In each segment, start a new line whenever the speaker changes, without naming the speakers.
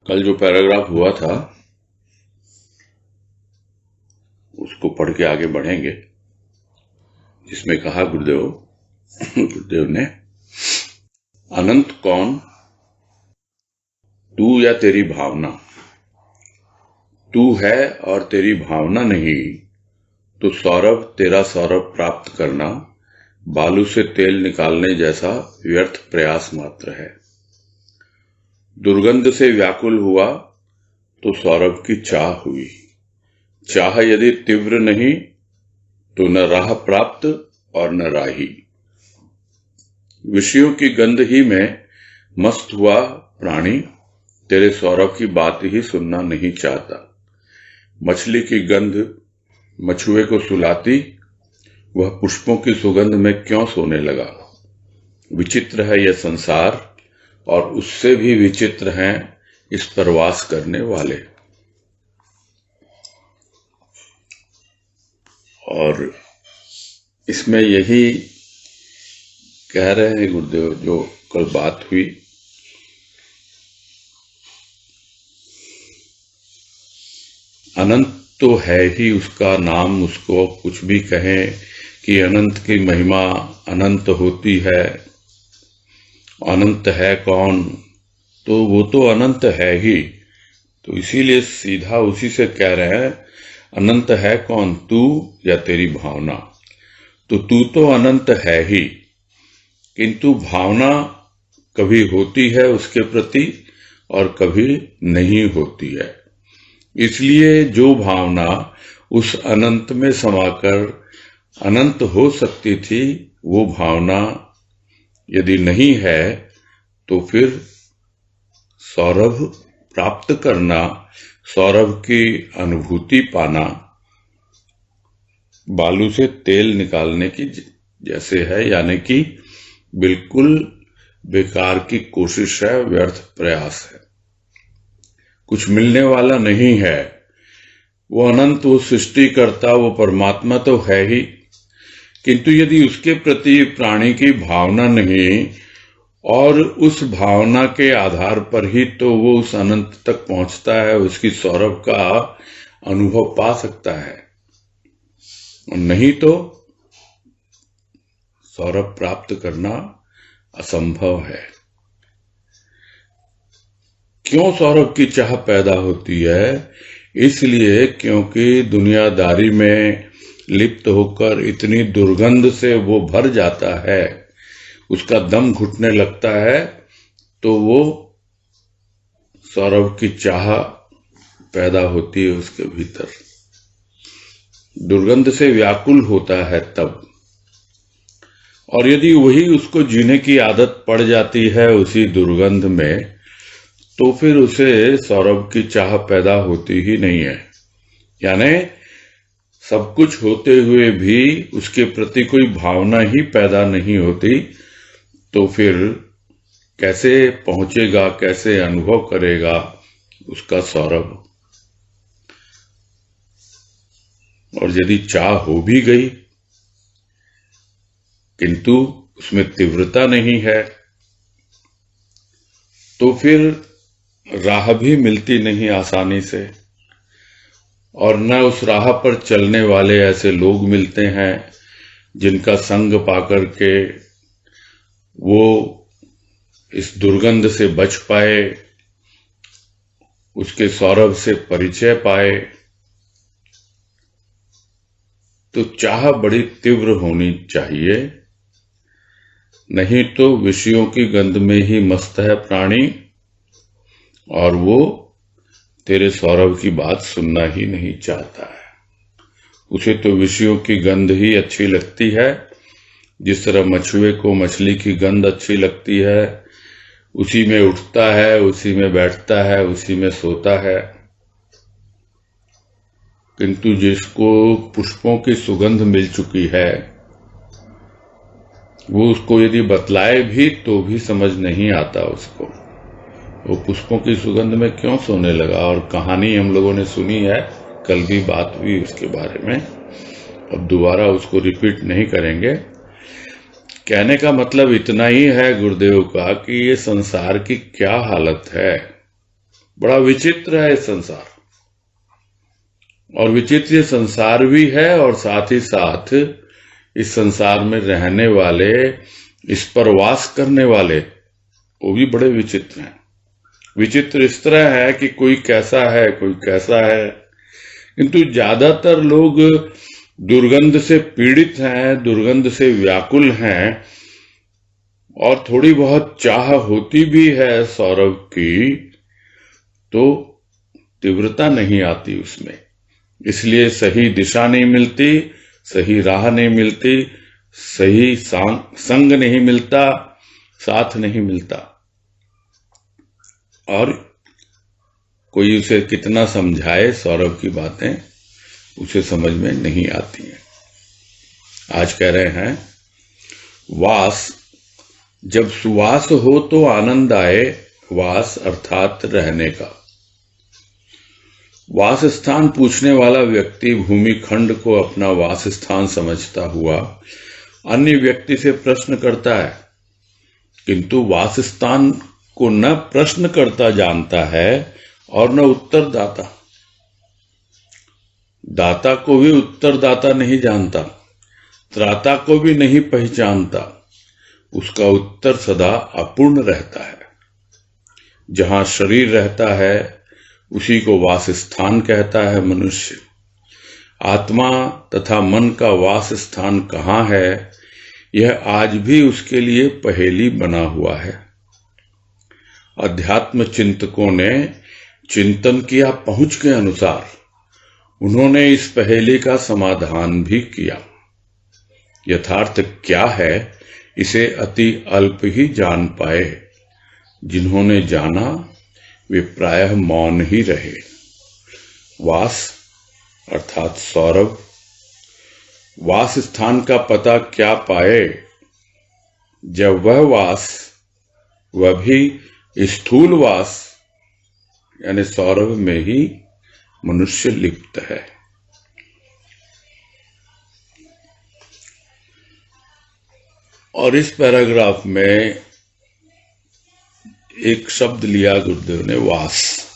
कल जो पैराग्राफ हुआ था उसको पढ़ के आगे बढ़ेंगे, जिसमें कहा गुरुदेव ने, अनंत कौन, तू या तेरी भावना? तू है और तेरी भावना नहीं तो सौरभ तेरा सौरभ प्राप्त करना बालू से तेल निकालने जैसा व्यर्थ प्रयास मात्र है। दुर्गंध से व्याकुल हुआ तो सौरभ की चाह हुई। चाह यदि तीव्र नहीं तो न राह प्राप्त और न राही। विषयों की गंध ही में मस्त हुआ प्राणी तेरे सौरभ की बात ही सुनना नहीं चाहता। मछली की गंध मछुए को सुलाती, वह पुष्पों की सुगंध में क्यों सोने लगा। विचित्र है यह संसार और उससे भी विचित्र हैं इस पर वास करने वाले। और इसमें यही कह रहे हैं गुरुदेव, जो कल बात हुई, अनंत तो है ही उसका नाम। उसको कुछ भी कहें कि अनंत की महिमा अनंत होती है। अनंत है कौन, तो वो तो अनंत है ही। तो इसीलिए सीधा उसी से कह रहे हैं, अनंत है कौन, तू या तेरी भावना? तो तू तो अनंत है ही, किंतु भावना कभी होती है उसके प्रति और कभी नहीं होती है। इसलिए जो भावना उस अनंत में समाकर अनंत हो सकती थी, वो भावना यदि नहीं है तो फिर सौरभ प्राप्त करना, सौरभ की अनुभूति पाना बालू से तेल निकालने की जैसे है, यानी कि बिल्कुल बेकार की कोशिश है, व्यर्थ प्रयास है, कुछ मिलने वाला नहीं है। वो अनंत, वो सृष्टि करता, वो परमात्मा तो है ही, किंतु यदि उसके प्रति प्राणी की भावना नहीं और उस भावना के आधार पर ही तो वो उस अनंत तक पहुंचता है, उसकी सौरभ का अनुभव पा सकता है, और नहीं तो सौरभ प्राप्त करना असंभव है। क्यों सौरभ की चाह पैदा होती है? इसलिए क्योंकि दुनियादारी में लिप्त होकर इतनी दुर्गंध से वो भर जाता है, उसका दम घुटने लगता है, तो वो सौरभ की चाह पैदा होती है उसके भीतर। दुर्गंध से व्याकुल होता है तब, और यदि वही उसको जीने की आदत पड़ जाती है उसी दुर्गंध में, तो फिर उसे सौरभ की चाह पैदा होती ही नहीं है। यानी सब कुछ होते हुए भी उसके प्रति कोई भावना ही पैदा नहीं होती, तो फिर कैसे पहुंचेगा, कैसे अनुभव करेगा उसका सौरभ। और यदि चाह हो भी गई किंतु उसमें तीव्रता नहीं है, तो फिर राह भी मिलती नहीं आसानी से, और न उस राह पर चलने वाले ऐसे लोग मिलते हैं जिनका संग पाकर के वो इस दुर्गंध से बच पाए, उसके सौरभ से परिचय पाए। तो चाह बड़ी तीव्र होनी चाहिए, नहीं तो विषयों की गंध में ही मस्त है प्राणी, और वो तेरे सौरभ की बात सुनना ही नहीं चाहता है। उसे तो विषयों की गंध ही अच्छी लगती है, जिस तरह मछुए को मछली की गंध अच्छी लगती है, उसी में उठता है, उसी में बैठता है, उसी में सोता है। किंतु जिसको पुष्पों की सुगंध मिल चुकी है, वो उसको यदि बतलाए भी तो भी समझ नहीं आता उसको। वो पुष्पों की सुगंध में क्यों सोने लगा, और कहानी हम लोगों ने सुनी है, कल भी बात हुई उसके बारे में, अब दोबारा उसको रिपीट नहीं करेंगे। कहने का मतलब इतना ही है गुरुदेव का कि ये संसार की क्या हालत है। बड़ा विचित्र है संसार, और विचित्र संसार भी है और साथ ही साथ इस संसार में रहने वाले, इस पर वास करने वाले, वो भी बड़े विचित्र हैं। विचित्र इस तरह है कि कोई कैसा है, कोई कैसा है, किंतु ज्यादातर लोग दुर्गंध से पीड़ित हैं, दुर्गंध से व्याकुल हैं, और थोड़ी बहुत चाह होती भी है सौरभ की, तो तीव्रता नहीं आती उसमें। इसलिए सही दिशा नहीं मिलती, सही राह नहीं मिलती, सही संग नहीं मिलता, साथ नहीं मिलता, और कोई उसे कितना समझाए सौरभ की बातें उसे समझ में नहीं आती हैं। आज कह रहे हैं वास, जब सुवास हो तो आनंद आए, वास अर्थात रहने का। वास स्थान पूछने वाला व्यक्ति भूमि खंड को अपना वास स्थान समझता हुआ अन्य व्यक्ति से प्रश्न करता है, किंतु वास स्थान को न प्रश्नकर्ता जानता है और न उत्तरदाता। दाता को भी उत्तरदाता नहीं जानता, त्राता को भी नहीं पहचानता, उसका उत्तर सदा अपूर्ण रहता है। जहां शरीर रहता है उसी को वास स्थान कहता है मनुष्य। आत्मा तथा मन का वास स्थान कहाँ है, यह आज भी उसके लिए पहेली बना हुआ है। अध्यात्म चिंतकों ने चिंतन किया पहुंच के अनुसार, उन्होंने इस पहेली का समाधान भी किया। यथार्थ क्या है इसे अति अल्प ही जान पाए, जिन्होंने जाना वे प्रायः मौन ही रहे। वास अर्थात सौरभ, वास स्थान का पता क्या पाए, जब वह वास, वह भी स्थूल वास यानी सौरभ में ही मनुष्य लिप्त है। और इस पैराग्राफ में एक शब्द लिया गुरुदेव ने, वास,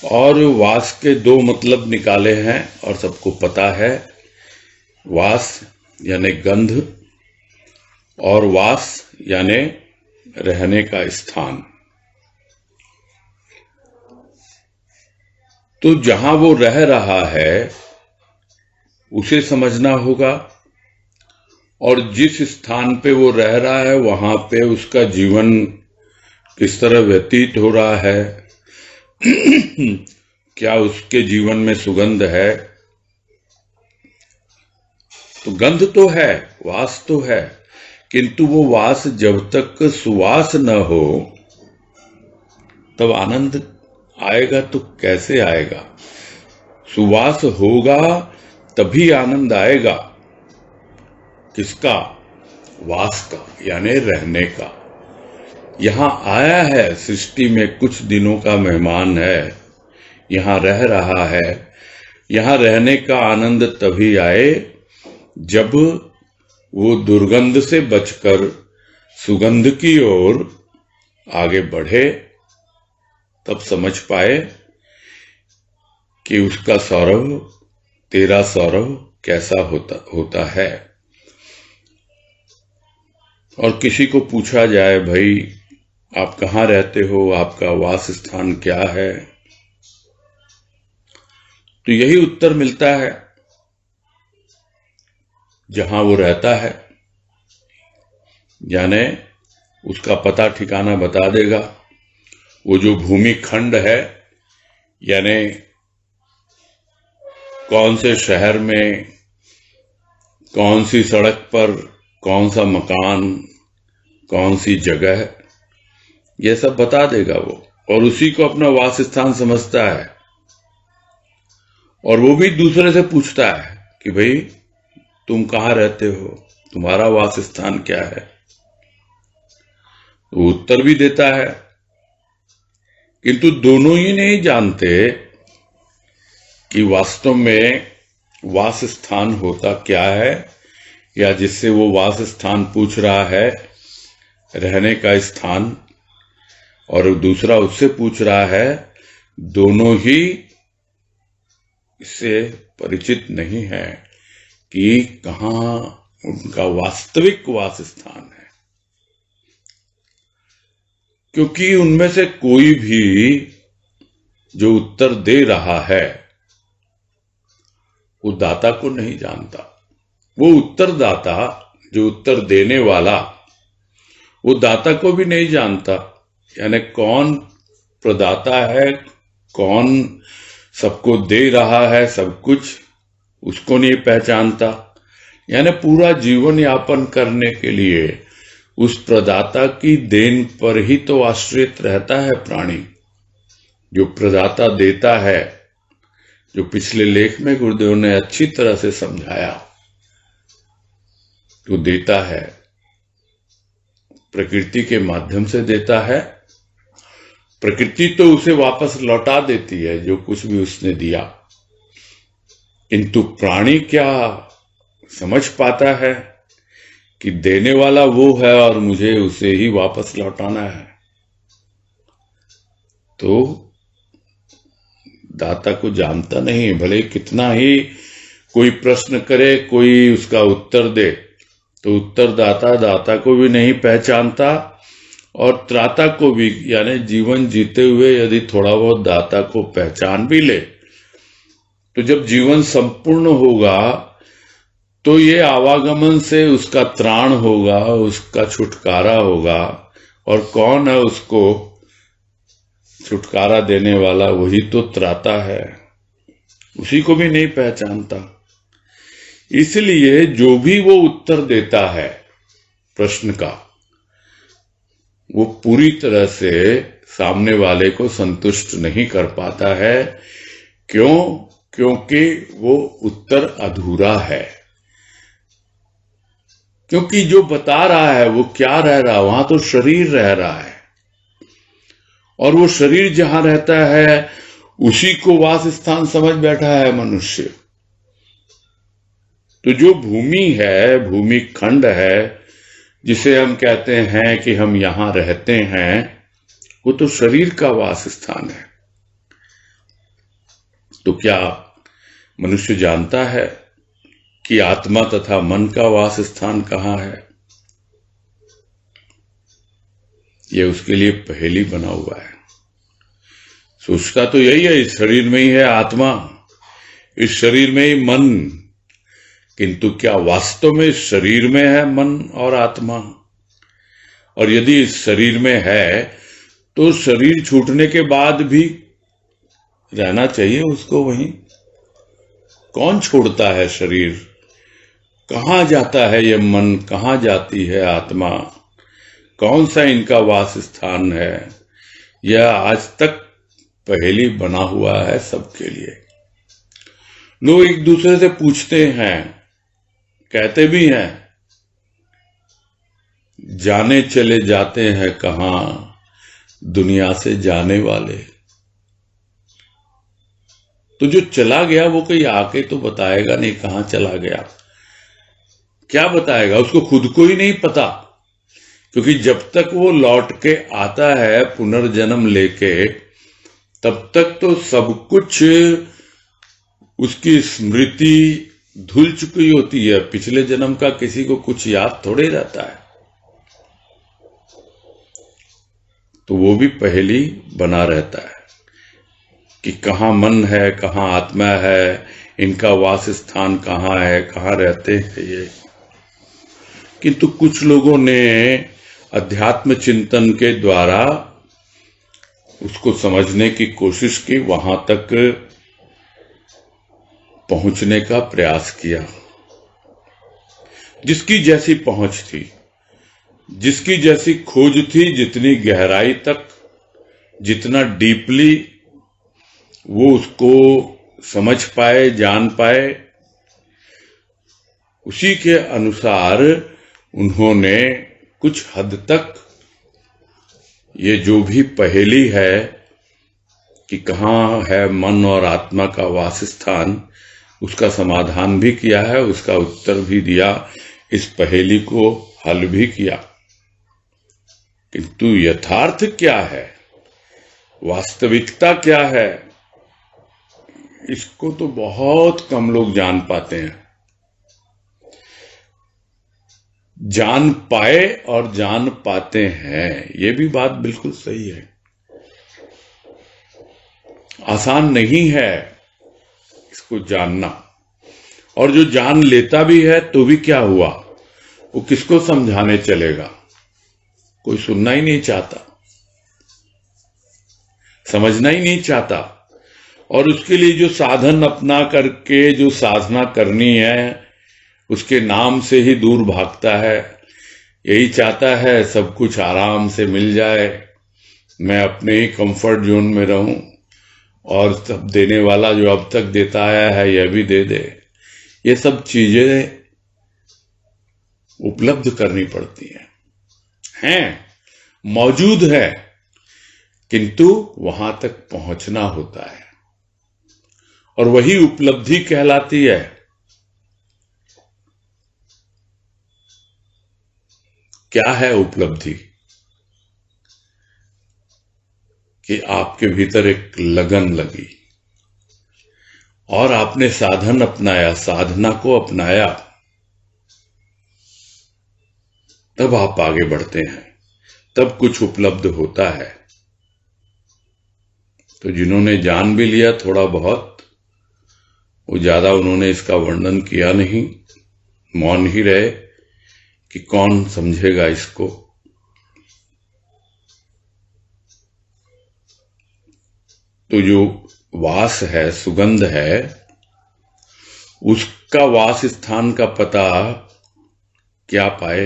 और वास के दो मतलब निकाले हैं और सबको पता है। वास यानी गंध और वास यानी रहने का स्थान। तो जहां वो रह रहा है उसे समझना होगा, और जिस स्थान पे वो रह रहा है वहां पे उसका जीवन किस तरह व्यतीत हो रहा है, क्या उसके जीवन में सुगंध है। तो गंध तो है, वास तो है, किंतु वो वास जब तक सुवास न हो तब आनंद आएगा तो कैसे आएगा। सुवास होगा तभी आनंद आएगा। किसका? वास का, यानी रहने का। यहां आया है, सृष्टि में कुछ दिनों का मेहमान है, यहां रह रहा है। यहां रहने का आनंद तभी आए जब वो दुर्गंध से बचकर सुगंध की ओर आगे बढ़े, तब समझ पाए कि उसका सौरभ, तेरा सौरभ कैसा होता है। और किसी को पूछा जाए, भाई आप कहाँ रहते हो, आपका वास स्थान क्या है, तो यही उत्तर मिलता है, जहां वो रहता है। यानी उसका पता ठिकाना बता देगा। वो जो भूमि खंड है, यानी कौन से शहर में, कौन सी सड़क पर, कौन सा मकान, कौन सी जगह, यह सब बता देगा वो, और उसी को अपना वास स्थान समझता है। और वो भी दूसरे से पूछता है कि भाई तुम कहाँ रहते हो, तुम्हारा वास स्थान क्या है। वो उत्तर भी देता है, किंतु दोनों ही नहीं जानते कि वास्तव में वास स्थान होता क्या है, या जिससे वो वास स्थान पूछ रहा है, रहने का स्थान, और दूसरा उससे पूछ रहा है, दोनों ही इससे परिचित नहीं है कि कहाँ उनका वास्तविक वास स्थान है, क्योंकि उनमें से कोई भी जो उत्तर दे रहा है वो दाता को नहीं जानता। वो उत्तरदाता, जो उत्तर देने वाला, वो दाता को भी नहीं जानता। यानी कौन प्रदाता है, कौन सबको दे रहा है सब कुछ, उसको नहीं पहचानता। यानी पूरा जीवन यापन करने के लिए उस प्रदाता की देन पर ही तो आश्रित रहता है प्राणी। जो प्रदाता देता है, जो पिछले लेख में गुरुदेव ने अच्छी तरह से समझाया, तो देता है प्रकृति के माध्यम से देता है। प्रकृति तो उसे वापस लौटा देती है जो कुछ भी उसने दिया, किंतु प्राणी क्या समझ पाता है कि देने वाला वो है और मुझे उसे ही वापस लौटाना है। तो दाता को जानता नहीं, भले कितना ही कोई प्रश्न करे, कोई उसका उत्तर दे, तो उत्तरदाता दाता को भी नहीं पहचानता और त्राता को भी, यानी जीवन जीते हुए यदि थोड़ा बहुत दाता को पहचान भी ले, तो जब जीवन संपूर्ण होगा तो ये आवागमन से उसका त्राण होगा, उसका छुटकारा होगा। और कौन है उसको छुटकारा देने वाला? वही तो त्राता है, उसी को भी नहीं पहचानता। इसलिए जो भी वो उत्तर देता है प्रश्न का, वो पूरी तरह से सामने वाले को संतुष्ट नहीं कर पाता है। क्यों? क्योंकि वो उत्तर अधूरा है। क्योंकि जो बता रहा है वो क्या रह रहा है? वहां तो शरीर रह रहा है, और वो शरीर जहां रहता है उसी को वास स्थान समझ बैठा है मनुष्य। तो जो भूमि है, भूमि खंड है, जिसे हम कहते हैं कि हम यहां रहते हैं, वो तो शरीर का वास स्थान है। तो क्या मनुष्य जानता है कि आत्मा तथा मन का वास स्थान कहाँ है? यह उसके लिए पहेली बना हुआ है। सोचता तो यही है, इस शरीर में ही है आत्मा, इस शरीर में ही मन, किंतु क्या वास्तव में इस शरीर में है मन और आत्मा? और यदि इस शरीर में है तो शरीर छूटने के बाद भी रहना चाहिए उसको वहीं। कौन छोड़ता है शरीर? कहां जाता है ये मन? कहां जाती है आत्मा? कौन सा इनका वास स्थान है? यह आज तक पहेली बना हुआ है सबके लिए। लोग एक दूसरे से पूछते हैं, कहते भी हैं, जाने चले जाते हैं कहां दुनिया से जाने वाले। तो जो चला गया वो कोई आके तो बताएगा नहीं कहां चला गया। क्या बताएगा? उसको खुद को ही नहीं पता, क्योंकि जब तक वो लौट के आता है पुनर्जन्म लेके, तब तक तो सब कुछ उसकी स्मृति धुल चुकी होती है। पिछले जन्म का किसी को कुछ याद थोड़े रहता है। तो वो भी पहेली बना रहता है कि कहाँ मन है, कहाँ आत्मा है, इनका वास स्थान कहाँ है, कहाँ रहते हैं ये। किंतु कुछ लोगों ने अध्यात्म चिंतन के द्वारा उसको समझने की कोशिश की, वहां तक पहुंचने का प्रयास किया। जिसकी जैसी पहुंच थी, जिसकी जैसी खोज थी, जितनी गहराई तक, जितना डीपली वो उसको समझ पाए, जान पाए, उसी के अनुसार उन्होंने कुछ हद तक ये जो भी पहेली है कि कहाँ है मन और आत्मा का वास स्थान, उसका समाधान भी किया है, उसका उत्तर भी दिया, इस पहेली को हल भी किया। किंतु यथार्थ क्या है? वास्तविकता क्या है, इसको तो बहुत कम लोग जान पाते हैं। जान पाए और जान पाते हैं, ये भी बात बिल्कुल सही है। आसान नहीं है इसको जानना, और जो जान लेता भी है तो भी क्या हुआ, वो किसको समझाने चलेगा, कोई सुनना ही नहीं चाहता, समझना ही नहीं चाहता। और उसके लिए जो साधन अपना करके जो साधना करनी है, उसके नाम से ही दूर भागता है। यही चाहता है सब कुछ आराम से मिल जाए, मैं अपने ही कंफर्ट जोन में रहूं, और सब देने वाला जो अब तक देता आया है यह भी दे दे। ये सब चीजें उपलब्ध करनी पड़ती हैं, मौजूद है, किंतु वहां तक पहुंचना होता है, और वही उपलब्धि कहलाती है। क्या है उपलब्धि? कि आपके भीतर एक लगन लगी और आपने साधन अपनाया, साधना को अपनाया, तब आप आगे बढ़ते हैं, तब कुछ उपलब्ध होता है। तो जिन्होंने जान भी लिया थोड़ा बहुत, वो ज्यादा उन्होंने इसका वर्णन किया नहीं, मौन ही रहे कि कौन समझेगा इसको। तो जो वास है, सुगंध है, उसका वास स्थान का पता क्या पाए?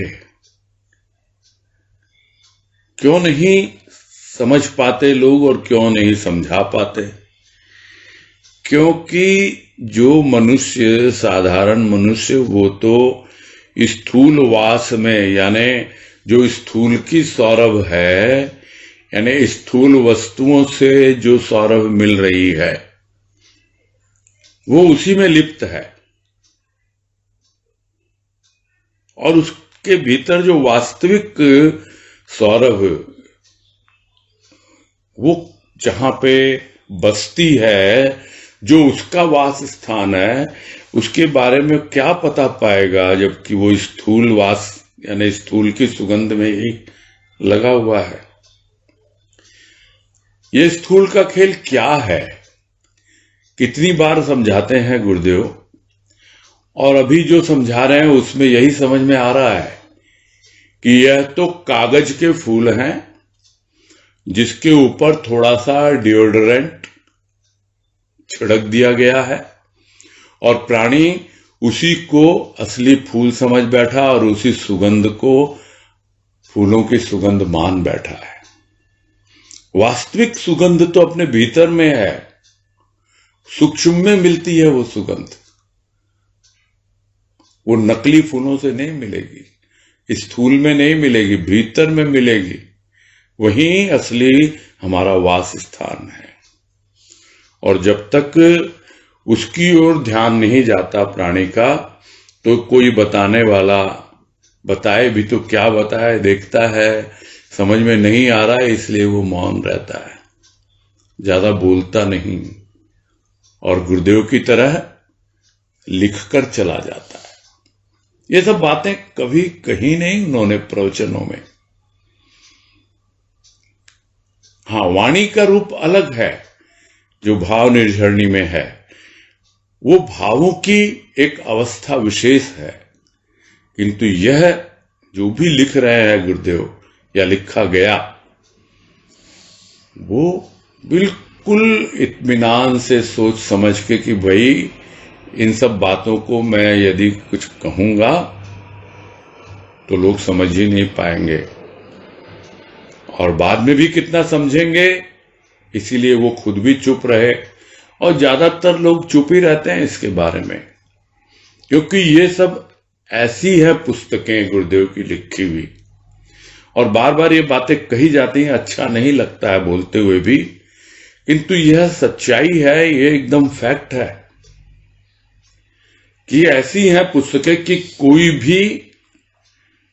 क्यों नहीं समझ पाते लोग, और क्यों नहीं समझा पाते? क्योंकि जो मनुष्य, साधारण मनुष्य, वो तो स्थूल वास में, यानी जो स्थूल की सौरभ है, यानी स्थूल वस्तुओं से जो सौरभ मिल रही है, वो उसी में लिप्त है। और उसके भीतर जो वास्तविक सौरभ, वो जहां पे बसती है, जो उसका वास स्थान है, उसके बारे में क्या पता पाएगा, जबकि वो स्थूल वास यानी स्थूल की सुगंध में ही लगा हुआ है। ये स्थूल का खेल क्या है, कितनी बार समझाते हैं गुरुदेव, और अभी जो समझा रहे हैं उसमें यही समझ में आ रहा है कि यह तो कागज के फूल हैं, जिसके ऊपर थोड़ा सा डिओड्रेंट छिड़क दिया गया है, और प्राणी उसी को असली फूल समझ बैठा, और उसी सुगंध को फूलों की सुगंध मान बैठा है। वास्तविक सुगंध तो अपने भीतर में है, सूक्ष्म में मिलती है वो सुगंध, वो नकली फूलों से नहीं मिलेगी, स्थूल में नहीं मिलेगी, भीतर में मिलेगी। वही असली हमारा वास स्थान है। और जब तक उसकी ओर ध्यान नहीं जाता प्राणी का, तो कोई बताने वाला बताए भी तो क्या बताए, देखता है समझ में नहीं आ रहा है, इसलिए वो मौन रहता है, ज्यादा बोलता नहीं, और गुरुदेव की तरह लिखकर चला जाता है। ये सब बातें कभी कही नहीं उन्होंने प्रवचनों में। हाँ, वाणी का रूप अलग है, जो भाव निर्झरणी में है, वो भावों की एक अवस्था विशेष है। किंतु यह जो भी लिख रहे हैं गुरुदेव, या लिखा गया, वो बिल्कुल इत्मीनान से सोच समझ के कि भाई इन सब बातों को मैं यदि कुछ कहूंगा तो लोग समझ ही नहीं पाएंगे, और बाद में भी कितना समझेंगे, इसीलिए वो खुद भी चुप रहे। और ज्यादातर लोग चुप ही रहते हैं इसके बारे में, क्योंकि ये सब ऐसी है पुस्तकें गुरुदेव की लिखी हुई, और बार बार ये बातें कही जाती हैं, अच्छा नहीं लगता है बोलते हुए भी, किंतु यह सच्चाई है, ये एकदम फैक्ट है कि ऐसी हैं पुस्तकें कि कोई भी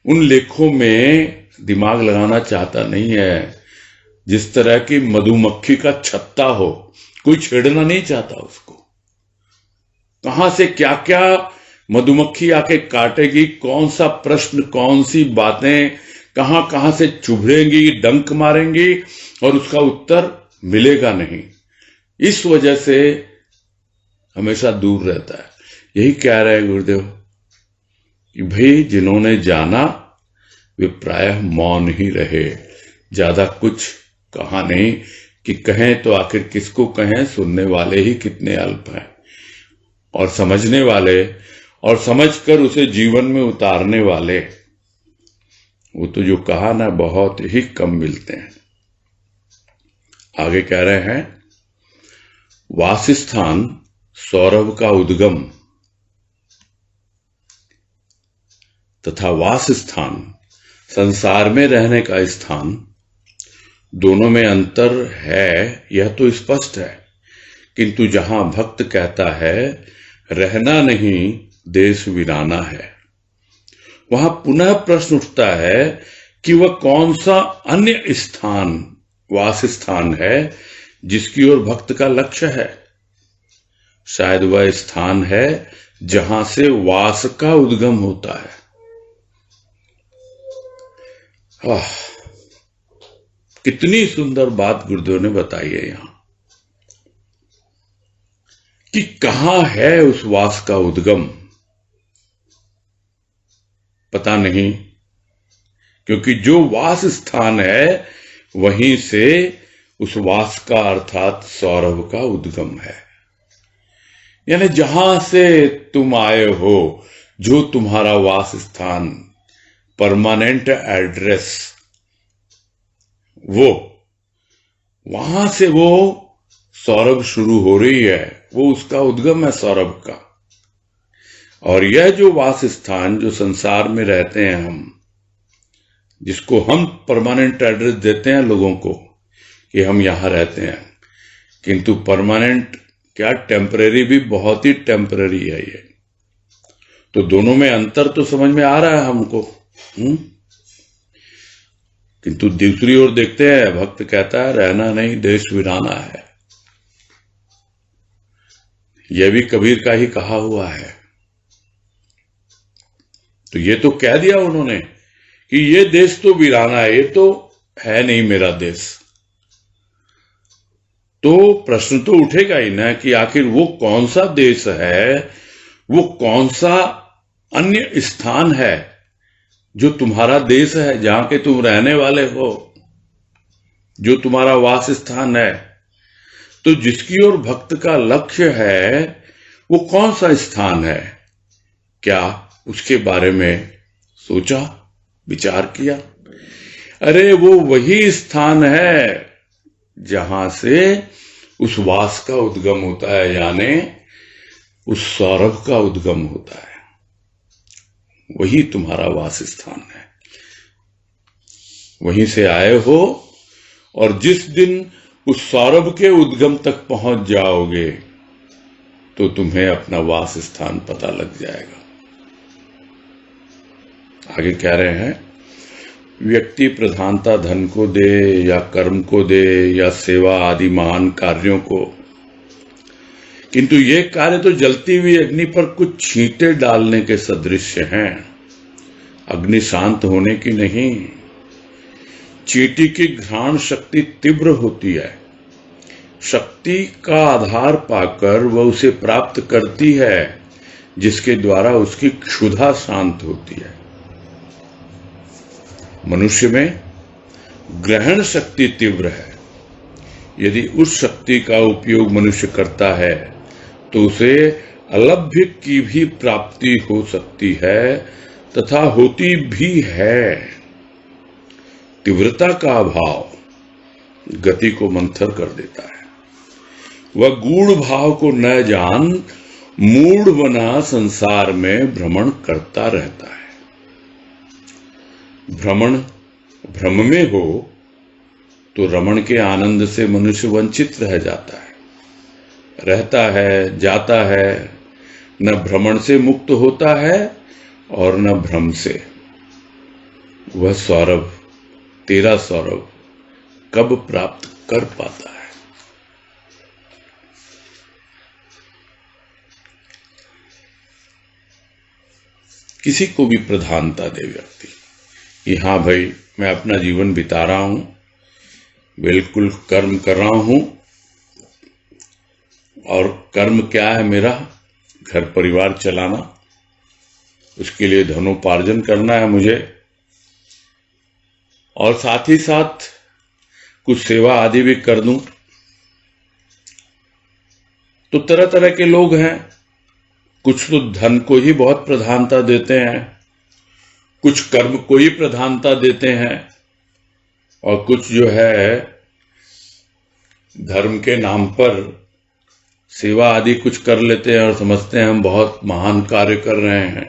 उन लेखों में दिमाग लगाना चाहता नहीं है। जिस तरह की मधुमक्खी का छत्ता हो, कोई छेड़ना नहीं चाहता उसको। कहां से क्या क्या मधुमक्खी आके काटेगी, कौन सा प्रश्न, कौन सी बातें कहां कहां से चुभेंगी, डंक मारेंगी, और उसका उत्तर मिलेगा नहीं। इस वजह से हमेशा दूर रहता है। यही कह रहे हैं गुरुदेव कि भाई जिन्होंने जाना वे प्रायः मौन ही रहे, ज्यादा कुछ कहा नहीं, कि कहें तो आखिर किसको कहें, सुनने वाले ही कितने अल्प हैं, और समझने वाले और समझकर उसे जीवन में उतारने वाले, वो तो जो कहा ना बहुत ही कम मिलते हैं। आगे कह रहे हैं, वासस्थान सौरभ का उद्गम तथा वासस्थान संसार में रहने का स्थान, दोनों में अंतर है यह तो स्पष्ट है। किंतु जहां भक्त कहता है रहना नहीं देश वीराना है, वहां पुनः प्रश्न उठता है कि वह कौन सा अन्य स्थान, वास स्थान है जिसकी ओर भक्त का लक्ष्य है। शायद वह स्थान है जहां से वास का उद्गम होता है। कितनी सुंदर बात गुरुदेव ने बताई है यहां, कि कहां है उस वास का उद्गम, पता नहीं, क्योंकि जो वास स्थान है वहीं से उस वास का अर्थात सौरभ का उद्गम है। यानी जहां से तुम आए हो, जो तुम्हारा वास स्थान, परमानेंट एड्रेस, वो वहां से वो सौरभ शुरू हो रही है, वो उसका उद्गम है सौरभ का। और यह जो वास स्थान, जो संसार में रहते हैं हम, जिसको हम परमानेंट एड्रेस देते हैं लोगों को कि हम यहां रहते हैं, किंतु परमानेंट क्या, टेम्परेरी भी बहुत ही टेम्परेरी है ये। तो दोनों में अंतर तो समझ में आ रहा है हमको। किंतु दूसरी ओर देखते हैं, भक्त कहता है रहना नहीं देश वीराना है। यह भी कबीर का ही कहा हुआ है। तो ये तो कह दिया उन्होंने कि ये देश तो वीराना है, ये तो है नहीं मेरा देश। तो प्रश्न तो उठेगा ही ना कि आखिर वो कौन सा देश है, वो कौन सा अन्य स्थान है जो तुम्हारा देश है, जहां के तुम रहने वाले हो, जो तुम्हारा वास स्थान है। तो जिसकी ओर भक्त का लक्ष्य है वो कौन सा स्थान है, क्या उसके बारे में सोचा, विचार किया? अरे वो वही स्थान है जहां से उस वास का उद्गम होता है, यानी उस सौरभ का उद्गम होता है। वही तुम्हारा वास स्थान है, वहीं से आए हो। और जिस दिन उस सौरभ के उद्गम तक पहुंच जाओगे तो तुम्हें अपना वास स्थान पता लग जाएगा। आगे कह रहे हैं, व्यक्ति प्रधानता धन को दे या कर्म को दे या सेवा आदि महान कार्यों को, किंतु ये कार्य तो जलती हुई अग्नि पर कुछ छींटे डालने के सदृश हैं। अग्नि शांत होने की नहीं, चींटी की घ्राण शक्ति तीव्र होती है। शक्ति का आधार पाकर वह उसे प्राप्त करती है जिसके द्वारा उसकी क्षुधा शांत होती है। मनुष्य में ग्रहण शक्ति तीव्र है। यदि उस शक्ति का उपयोग मनुष्य करता है तो उसे अलभ्य की भी प्राप्ति हो सकती है तथा होती भी है। तीव्रता का अभाव गति को मंथर कर देता है। वह गूढ़ भाव को न जान मूढ़ बना संसार में भ्रमण करता रहता है। भ्रमण भ्रम में हो तो रमण के आनंद से मनुष्य वंचित रह जाता है, रहता है, जाता है, न भ्रमण से मुक्त होता है और न भ्रम से। वह सौरभ, तेरा सौरभ कब प्राप्त कर पाता है। किसी को भी प्रधानता दे व्यक्ति कि हाँ भाई, मैं अपना जीवन बिता रहा हूं, बिल्कुल कर्म कर रहा हूं, और कर्म क्या है मेरा? घर परिवार चलाना, उसके लिए धनोपार्जन करना है मुझे, और साथ ही साथ कुछ सेवा आदि भी कर दूं। तो तरह तरह के लोग हैं। कुछ तो धन को ही बहुत प्रधानता देते हैं, कुछ कर्म को ही प्रधानता देते हैं, और कुछ जो है धर्म के नाम पर सेवा आदि कुछ कर लेते हैं और समझते हैं हम बहुत महान कार्य कर रहे हैं।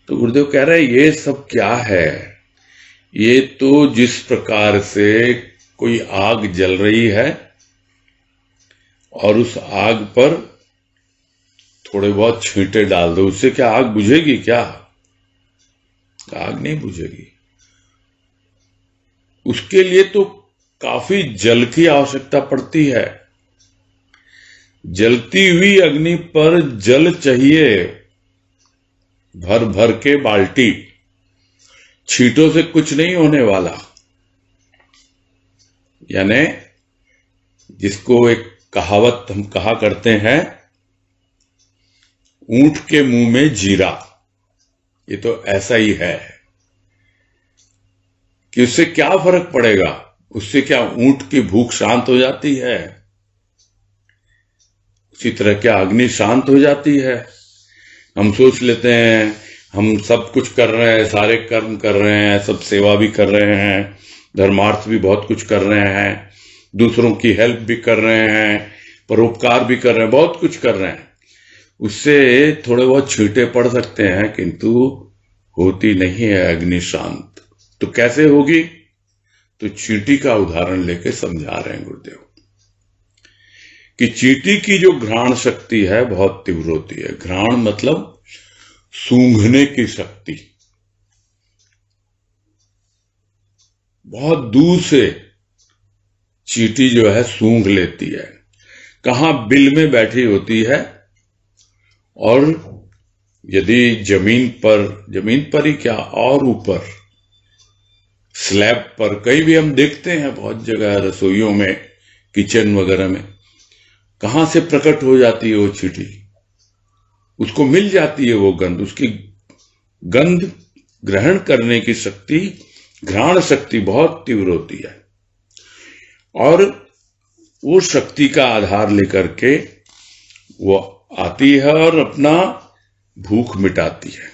तो गुरुदेव कह रहे हैं ये सब क्या है? ये तो जिस प्रकार से कोई आग जल रही है और उस आग पर थोड़े बहुत छींटे डाल दो, उससे क्या आग बुझेगी? क्या आग नहीं बुझेगी। उसके लिए तो काफी जल की आवश्यकता पड़ती है। जलती हुई अग्नि पर जल चाहिए, भर भर के बाल्टी। छींटों से कुछ नहीं होने वाला। यानी जिसको एक कहावत हम कहा करते हैं, ऊंट के मुंह में जीरा, ये तो ऐसा ही है कि उससे क्या फर्क पड़ेगा? उससे क्या ऊंट की भूख शांत हो जाती है? उसी तरह क्या अग्नि शांत हो जाती है? हम सोच लेते हैं हम सब कुछ कर रहे हैं, सारे कर्म कर रहे हैं, सब सेवा भी कर रहे हैं, धर्मार्थ भी बहुत कुछ कर रहे हैं, दूसरों की हेल्प भी कर रहे हैं, परोपकार भी कर रहे हैं, बहुत कुछ कर रहे हैं। उससे थोड़े बहुत छींटे पड़ सकते हैं, किंतु होती नहीं है अग्नि शांत। तो कैसे होगी? तो चींटी का उदाहरण लेके समझा रहे हैं गुरुदेव कि चींटी की जो घ्राण शक्ति है बहुत तीव्र होती है। घ्राण मतलब सूंघने की शक्ति। बहुत दूर से चींटी जो है सूंघ लेती है, कहां? बिल में बैठी होती है, और यदि जमीन पर ही क्या, और ऊपर स्लैब पर, कहीं भी हम देखते हैं बहुत जगह, रसोइयों में, किचन वगैरह में, कहां से प्रकट हो जाती है वो चींटी? उसको मिल जाती है वो गंध। उसकी गंध ग्रहण करने की शक्ति, घ्राण शक्ति बहुत तीव्र होती है, और वो शक्ति का आधार लेकर के वो आती है और अपना भूख मिटाती है।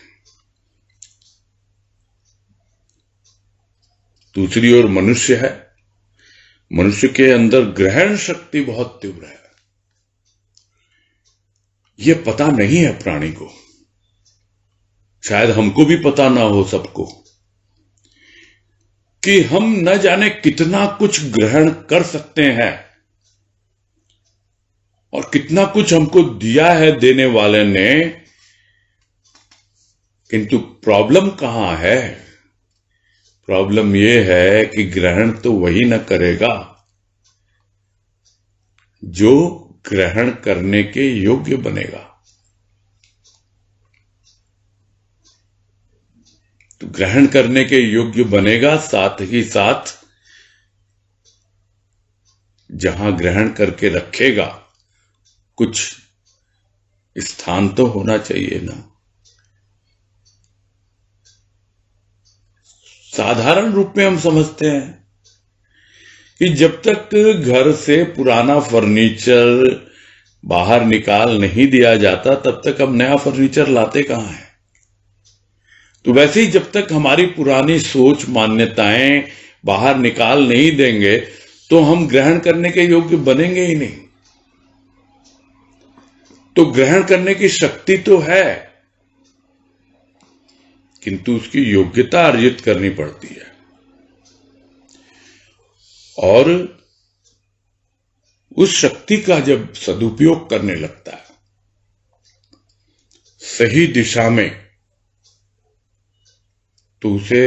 दूसरी ओर मनुष्य है। मनुष्य के अंदर ग्रहण शक्ति बहुत तीव्र है। ये पता नहीं है प्राणी को, शायद हमको भी पता ना हो सबको, कि हम न जाने कितना कुछ ग्रहण कर सकते हैं और कितना कुछ हमको दिया है देने वाले ने। किंतु प्रॉब्लम कहां है? प्रॉब्लम यह है कि ग्रहण तो वही न करेगा जो ग्रहण करने के योग्य बनेगा। तो ग्रहण करने के योग्य बनेगा, साथ ही साथ जहां ग्रहण करके रखेगा कुछ स्थान तो होना चाहिए ना। साधारण रूप में हम समझते हैं कि जब तक घर से पुराना फर्नीचर बाहर निकाल नहीं दिया जाता, तब तक हम नया फर्नीचर लाते कहां हैं। तो वैसे ही जब तक हमारी पुरानी सोच मान्यताएं बाहर निकाल नहीं देंगे, तो हम ग्रहण करने के योग्य बनेंगे ही नहीं। तो ग्रहण करने की शक्ति तो है, किंतु उसकी योग्यता अर्जित करनी पड़ती है। और उस शक्ति का जब सदुपयोग करने लगता है सही दिशा में, तो उसे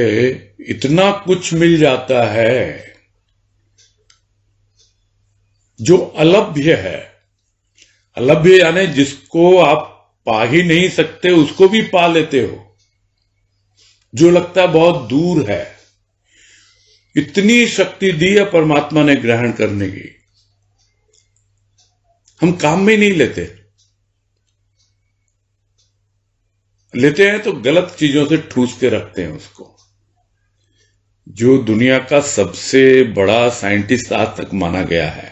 इतना कुछ मिल जाता है जो अलभ्य है, अलभ्य यानी जिसको आप पा ही नहीं सकते उसको भी पा लेते हो, जो लगता है बहुत दूर है, इतनी शक्ति दी है परमात्मा ने ग्रहण करने की। हम काम में नहीं लेते, लेते हैं तो गलत चीजों से ठूस के रखते हैं उसको। जो दुनिया का सबसे बड़ा साइंटिस्ट आज तक माना गया है,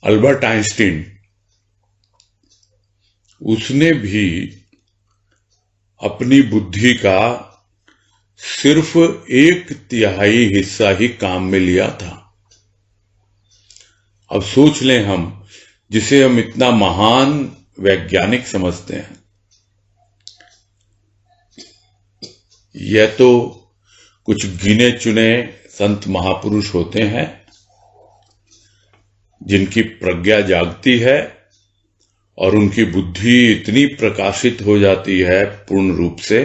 अल्बर्ट आइंस्टीन, उसने भी अपनी बुद्धि का सिर्फ 1/3 हिस्सा ही काम में लिया था। अब सोच लें, हम जिसे हम इतना महान वैज्ञानिक समझते हैं, यह तो कुछ गिने चुने संत महापुरुष होते हैं जिनकी प्रज्ञा जागती है और उनकी बुद्धि इतनी प्रकाशित हो जाती है पूर्ण रूप से,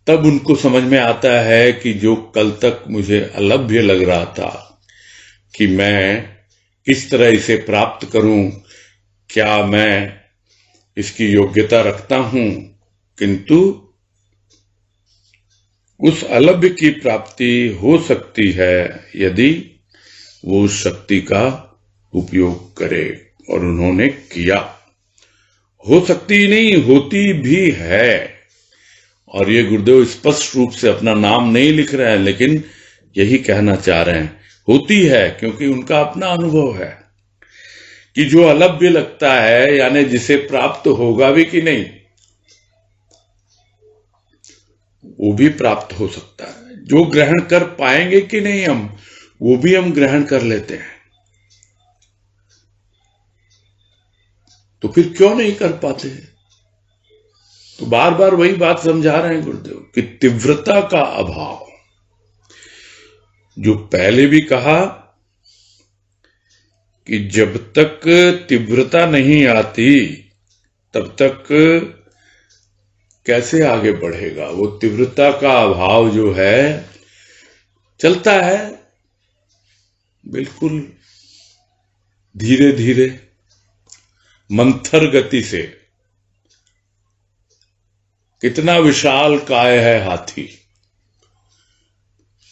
तब उनको समझ में आता है कि जो कल तक मुझे अलभ्य लग रहा था कि मैं किस तरह इसे प्राप्त करूं, क्या मैं इसकी योग्यता रखता हूं, किंतु उस अलभ्य की प्राप्ति हो सकती है यदि वो उस शक्ति का उपयोग करे, और उन्होंने किया। हो सकती ही नहीं, होती भी है। और ये गुरुदेव स्पष्ट रूप से अपना नाम नहीं लिख रहे हैं, लेकिन यही कहना चाह रहे हैं, होती है, क्योंकि उनका अपना अनुभव है कि जो अलभ्य लगता है, यानी जिसे प्राप्त होगा भी कि नहीं, वो भी प्राप्त हो सकता है। जो ग्रहण कर पाएंगे कि नहीं हम, वो भी हम ग्रहण कर लेते हैं। तो फिर क्यों नहीं कर पाते? तो बार बार वही बात समझा रहे हैं गुरुदेव कि तीव्रता का अभाव, जो पहले भी कहा कि जब तक तीव्रता नहीं आती तब तक कैसे आगे बढ़ेगा। वो तीव्रता का अभाव जो है चलता है बिल्कुल धीरे धीरे मंथर गति से। कितना विशाल काय है हाथी,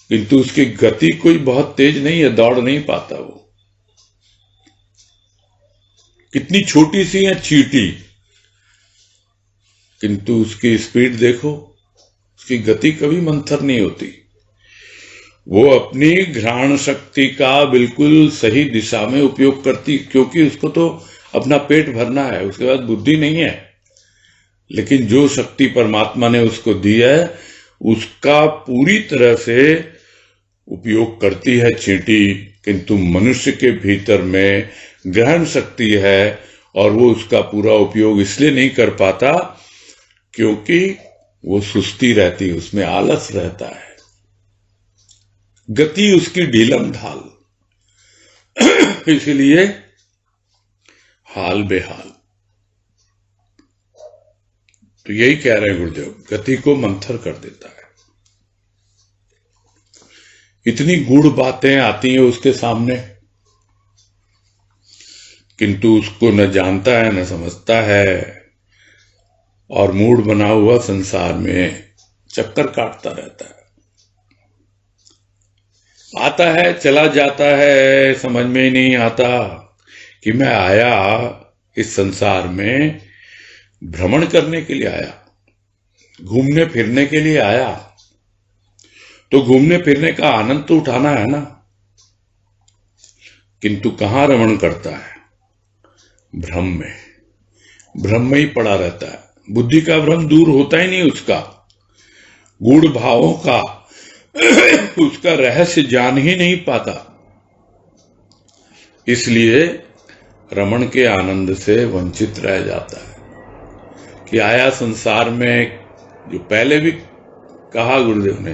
किंतु उसकी गति कोई बहुत तेज नहीं है, दौड़ नहीं पाता वो। कितनी छोटी सी है चींटी, किंतु उसकी स्पीड देखो, उसकी गति कभी मंथर नहीं होती। वो अपनी घ्राण शक्ति का बिल्कुल सही दिशा में उपयोग करती, क्योंकि उसको तो अपना पेट भरना है, उसके बाद बुद्धि नहीं है। लेकिन जो शक्ति परमात्मा ने उसको दी है, उसका पूरी तरह से उपयोग करती है चींटी। किंतु मनुष्य के भीतर में ग्रहण शक्ति है, और वो उसका पूरा उपयोग इसलिए नहीं कर पाता क्योंकि वो सुस्ती रहती है, उसमें आलस रहता है, गति उसकी ढीलम ढाल, इसलिए हाल बेहाल। तो यही कह रहे हैं गुरुदेव, गति को मंथर कर देता है। इतनी गूढ़ बातें आती हैं उसके सामने, किंतु उसको न जानता है न समझता है, और मूड बना हुआ संसार में चक्कर काटता रहता है। आता है चला जाता है, समझ में ही नहीं आता कि मैं आया इस संसार में भ्रमण करने के लिए आया, घूमने फिरने के लिए आया। तो घूमने फिरने का आनंद तो उठाना है ना, किंतु कहां रमण करता है? भ्रम में, भ्रम में ही पड़ा रहता है। बुद्धि का भ्रम दूर होता ही नहीं उसका, गूढ़ भावों का उसका रहस्य जान ही नहीं पाता, इसलिए रमण के आनंद से वंचित रह जाता है। कि आया संसार में, जो पहले भी कहा गुरुदेव ने,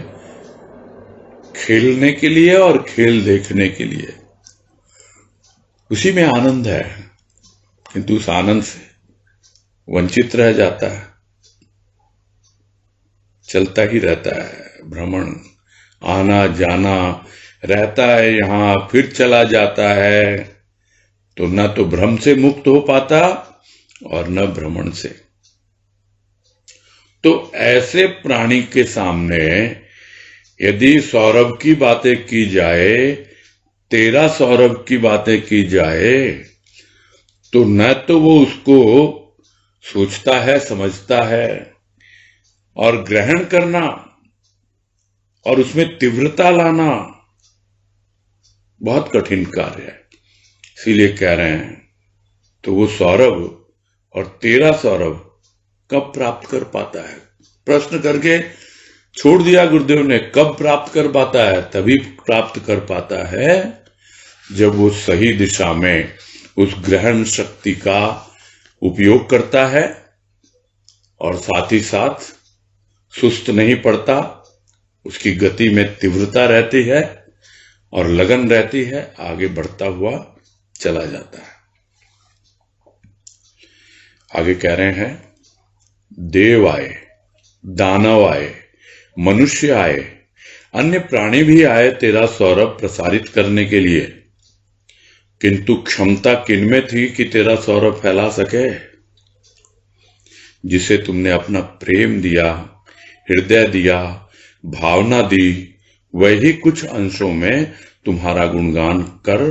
खेलने के लिए और खेल देखने के लिए, उसी में आनंद है, किंतु उस आनंद से वंचित रह जाता है। चलता ही रहता है भ्रमण, आना जाना, रहता है यहां फिर चला जाता है, तो न तो भ्रम से मुक्त हो पाता और न भ्रमण से। तो ऐसे प्राणी के सामने यदि सौरभ की बातें की जाए, तेरा सौरभ की बातें की जाए, तो न तो वो उसको सोचता है, समझता है, और ग्रहण करना और उसमें तीव्रता लाना बहुत कठिन कार्य है। इसीलिए कह रहे हैं, तो वो सौरभ और तेरा सौरभ कब प्राप्त कर पाता है? प्रश्न करके छोड़ दिया गुरुदेव ने। कब प्राप्त कर पाता है? तभी प्राप्त कर पाता है जब वो सही दिशा में उस ग्रहण शक्ति का उपयोग करता है और साथ ही साथ सुस्त नहीं पड़ता, उसकी गति में तीव्रता रहती है और लगन रहती है, आगे बढ़ता हुआ चला जाता है। आगे कह रहे हैं, देव आए, दानव आए, मनुष्य आए, अन्य प्राणी भी आए तेरा सौरभ प्रसारित करने के लिए, किंतु क्षमता किनमें थी कि तेरा सौरभ फैला सके? जिसे तुमने अपना प्रेम दिया, हृदय दिया, भावना दी, वही कुछ अंशों में तुम्हारा गुणगान कर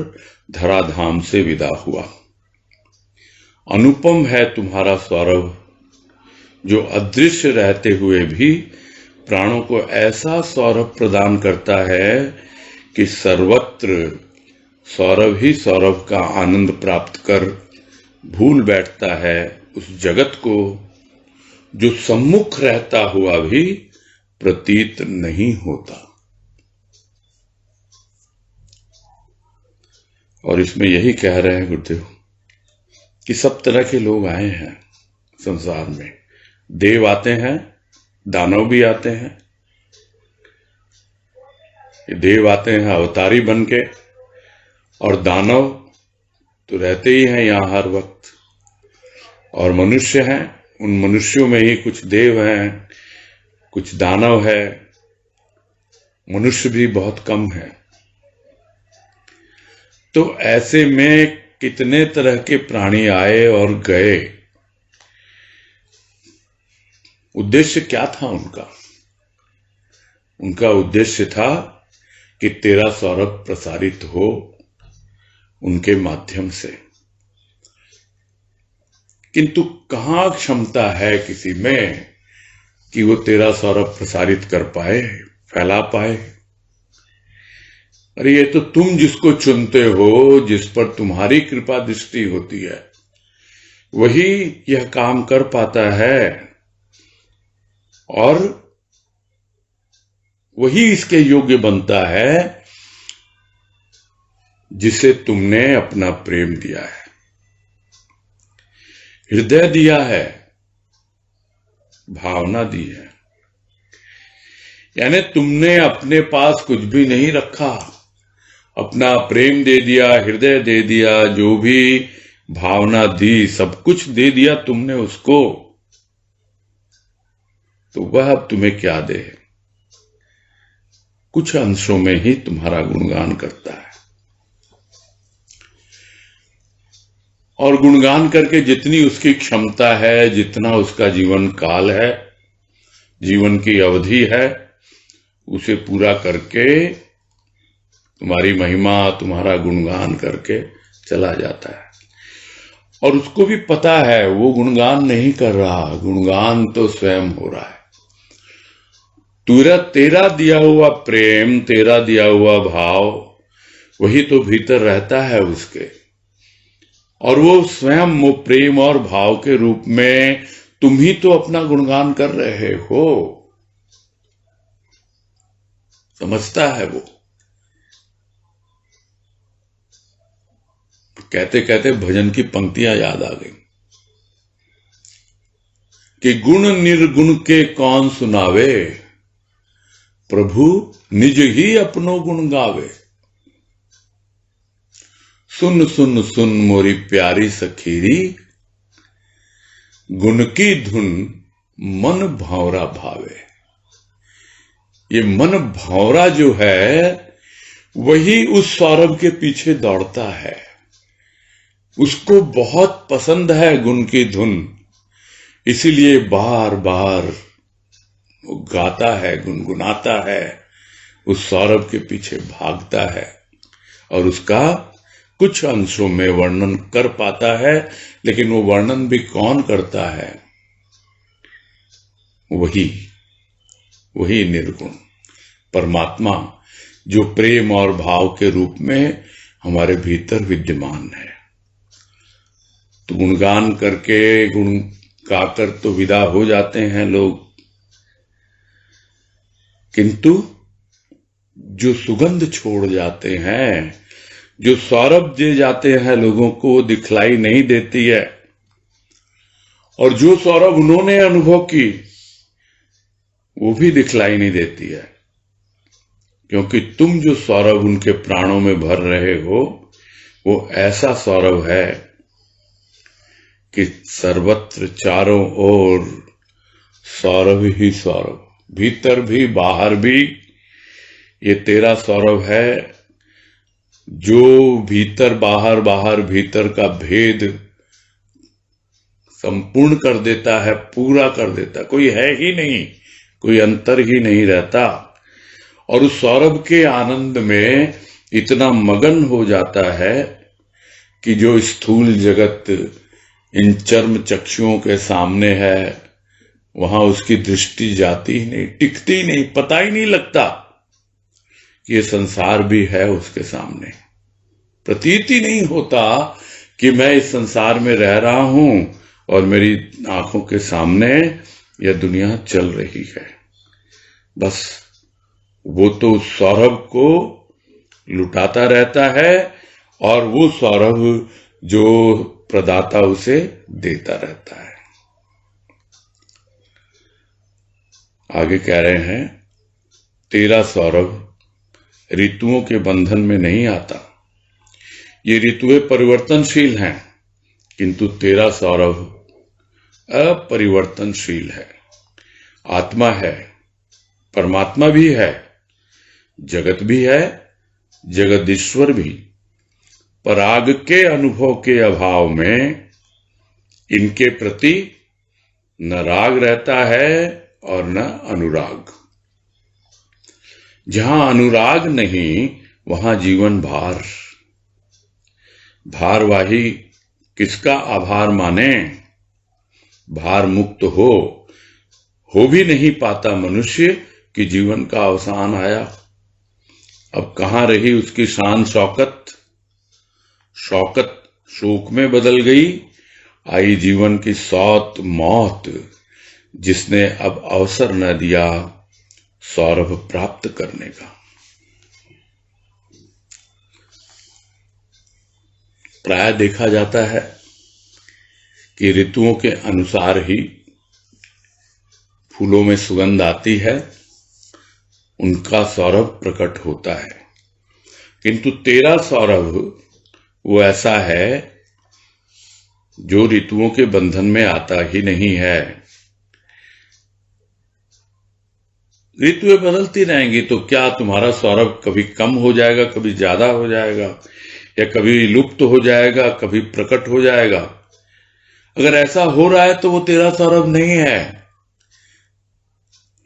धराधाम से विदा हुआ। अनुपम है तुम्हारा सौरभ, जो अदृश्य रहते हुए भी प्राणों को ऐसा सौरभ प्रदान करता है कि सर्वत्र सौरभ ही सौरभ का आनंद प्राप्त कर भूल बैठता है उस जगत को, जो सम्मुख रहता हुआ भी प्रतीत नहीं होता। और इसमें यही कह रहे हैं गुरुदेव कि सब तरह के लोग आए हैं संसार में। देव आते हैं, दानव भी आते हैं। देव आते हैं अवतारी बन के, और दानव तो रहते ही हैं यहां हर वक्त, और मनुष्य हैं। उन मनुष्यों में ही कुछ देव हैं, कुछ दानव है, मनुष्य भी बहुत कम है। तो ऐसे में कितने तरह के प्राणी आए और गए। उद्देश्य क्या था उनका? उनका उद्देश्य था कि तेरा सौरभ प्रसारित हो उनके माध्यम से। किंतु कहां क्षमता है किसी में कि वो तेरा सौरभ प्रसारित कर पाए, फैला पाए? अरे ये तो तुम जिसको चुनते हो, जिस पर तुम्हारी कृपा दृष्टि होती है, वही यह काम कर पाता है, और वही इसके योग्य बनता है जिसे तुमने अपना प्रेम दिया है, हृदय दिया है, भावना दी है। यानी तुमने अपने पास कुछ भी नहीं रखा, अपना प्रेम दे दिया, हृदय दे दिया, जो भी भावना दी, सब कुछ दे दिया तुमने उसको। तो वह अब तुम्हें क्या दे? कुछ अंशों में ही तुम्हारा गुणगान करता है, और गुणगान करके जितनी उसकी क्षमता है, जितना उसका जीवन काल है, जीवन की अवधि है, उसे पूरा करके तुम्हारी महिमा, तुम्हारा गुणगान करके चला जाता है। और उसको भी पता है वो गुणगान नहीं कर रहा, गुणगान तो स्वयं हो रहा है। तेरा दिया हुआ प्रेम, तेरा दिया हुआ भाव, वही तो भीतर रहता है उसके, और वो स्वयं वो प्रेम और भाव के रूप में तुम ही तो अपना गुणगान कर रहे हो। समझता है वो। कहते कहते भजन की पंक्तियां याद आ गई कि गुण निर्गुण के कौन सुनावे, प्रभु निज ही अपनो गुण गावे। सुन सुन सुन मोरी प्यारी सखीरी, गुण की धुन मन भंवरा भावे। ये मन भंवरा जो है वही उस सौरभ के पीछे दौड़ता है। उसको बहुत पसंद है गुण की धुन, इसीलिए बार बार वो गाता है, गुनगुनाता है, उस सौरभ के पीछे भागता है और उसका कुछ अंशों में वर्णन कर पाता है। लेकिन वो वर्णन भी कौन करता है? वही निर्गुण परमात्मा, जो प्रेम और भाव के रूप में हमारे भीतर विद्यमान है। तो गुणगान करके, गुण गाकर तो विदा हो जाते हैं लोग, किंतु जो सुगंध छोड़ जाते हैं, जो सौरभ दे जाते हैं लोगों को, वो दिखलाई नहीं देती है। और जो सौरभ उन्होंने अनुभव की, वो भी दिखलाई नहीं देती है, क्योंकि तुम जो सौरभ उनके प्राणों में भर रहे हो, वो ऐसा सौरभ है कि सर्वत्र चारों ओर सौरभ ही सौरभ, भीतर भी बाहर भी। ये तेरा सौरभ है जो भीतर बाहर, बाहर भीतर का भेद संपूर्ण कर देता है, पूरा कर देता है। कोई है ही नहीं, कोई अंतर ही नहीं रहता। और उस सौरभ के आनंद में इतना मगन हो जाता है कि जो स्थूल जगत इन चर्म चक्षुओं के सामने है, वहां उसकी दृष्टि जाती ही नहीं, टिकती ही नहीं, पता ही नहीं लगता कि ये संसार भी है उसके सामने। प्रतीत ही नहीं होता कि मैं इस संसार में रह रहा हूं और मेरी आंखों के सामने यह दुनिया चल रही है। बस वो तो उस सौरभ को लुटाता रहता है और वो सौरभ जो प्रदाता उसे देता रहता है। आगे कह रहे हैं, तेरा सौरभ ऋतुओं के बंधन में नहीं आता। ये ऋतुएं परिवर्तनशील हैं, किंतु तेरा सौरभ अपरिवर्तनशील है। आत्मा है, परमात्मा भी है, जगत भी है, जगदीश्वर भी। पराग के अनुभव के अभाव में इनके प्रति न राग रहता है और न अनुराग। जहां अनुराग नहीं, वहां जीवन भार। भारवाही किसका आभार माने? भार मुक्त हो भी नहीं पाता मनुष्य कि जीवन का अवसान आया। अब कहां रही उसकी शान शौकत? शौकत शोक में बदल गई। आई जीवन की सौत मौत, जिसने अब अवसर न दिया सौरभ प्राप्त करने का। प्राय देखा जाता है कि ऋतुओं के अनुसार ही फूलों में सुगंध आती है, उनका सौरभ प्रकट होता है। किंतु तेरा सौरभ वो ऐसा है जो ऋतुओं के बंधन में आता ही नहीं है। ऋतुएं बदलती रहेंगी तो क्या तुम्हारा सौरभ कभी कम हो जाएगा, कभी ज्यादा हो जाएगा, या कभी लुप्त हो जाएगा, कभी प्रकट हो जाएगा? अगर ऐसा हो रहा है तो वो तेरा सौरभ नहीं है।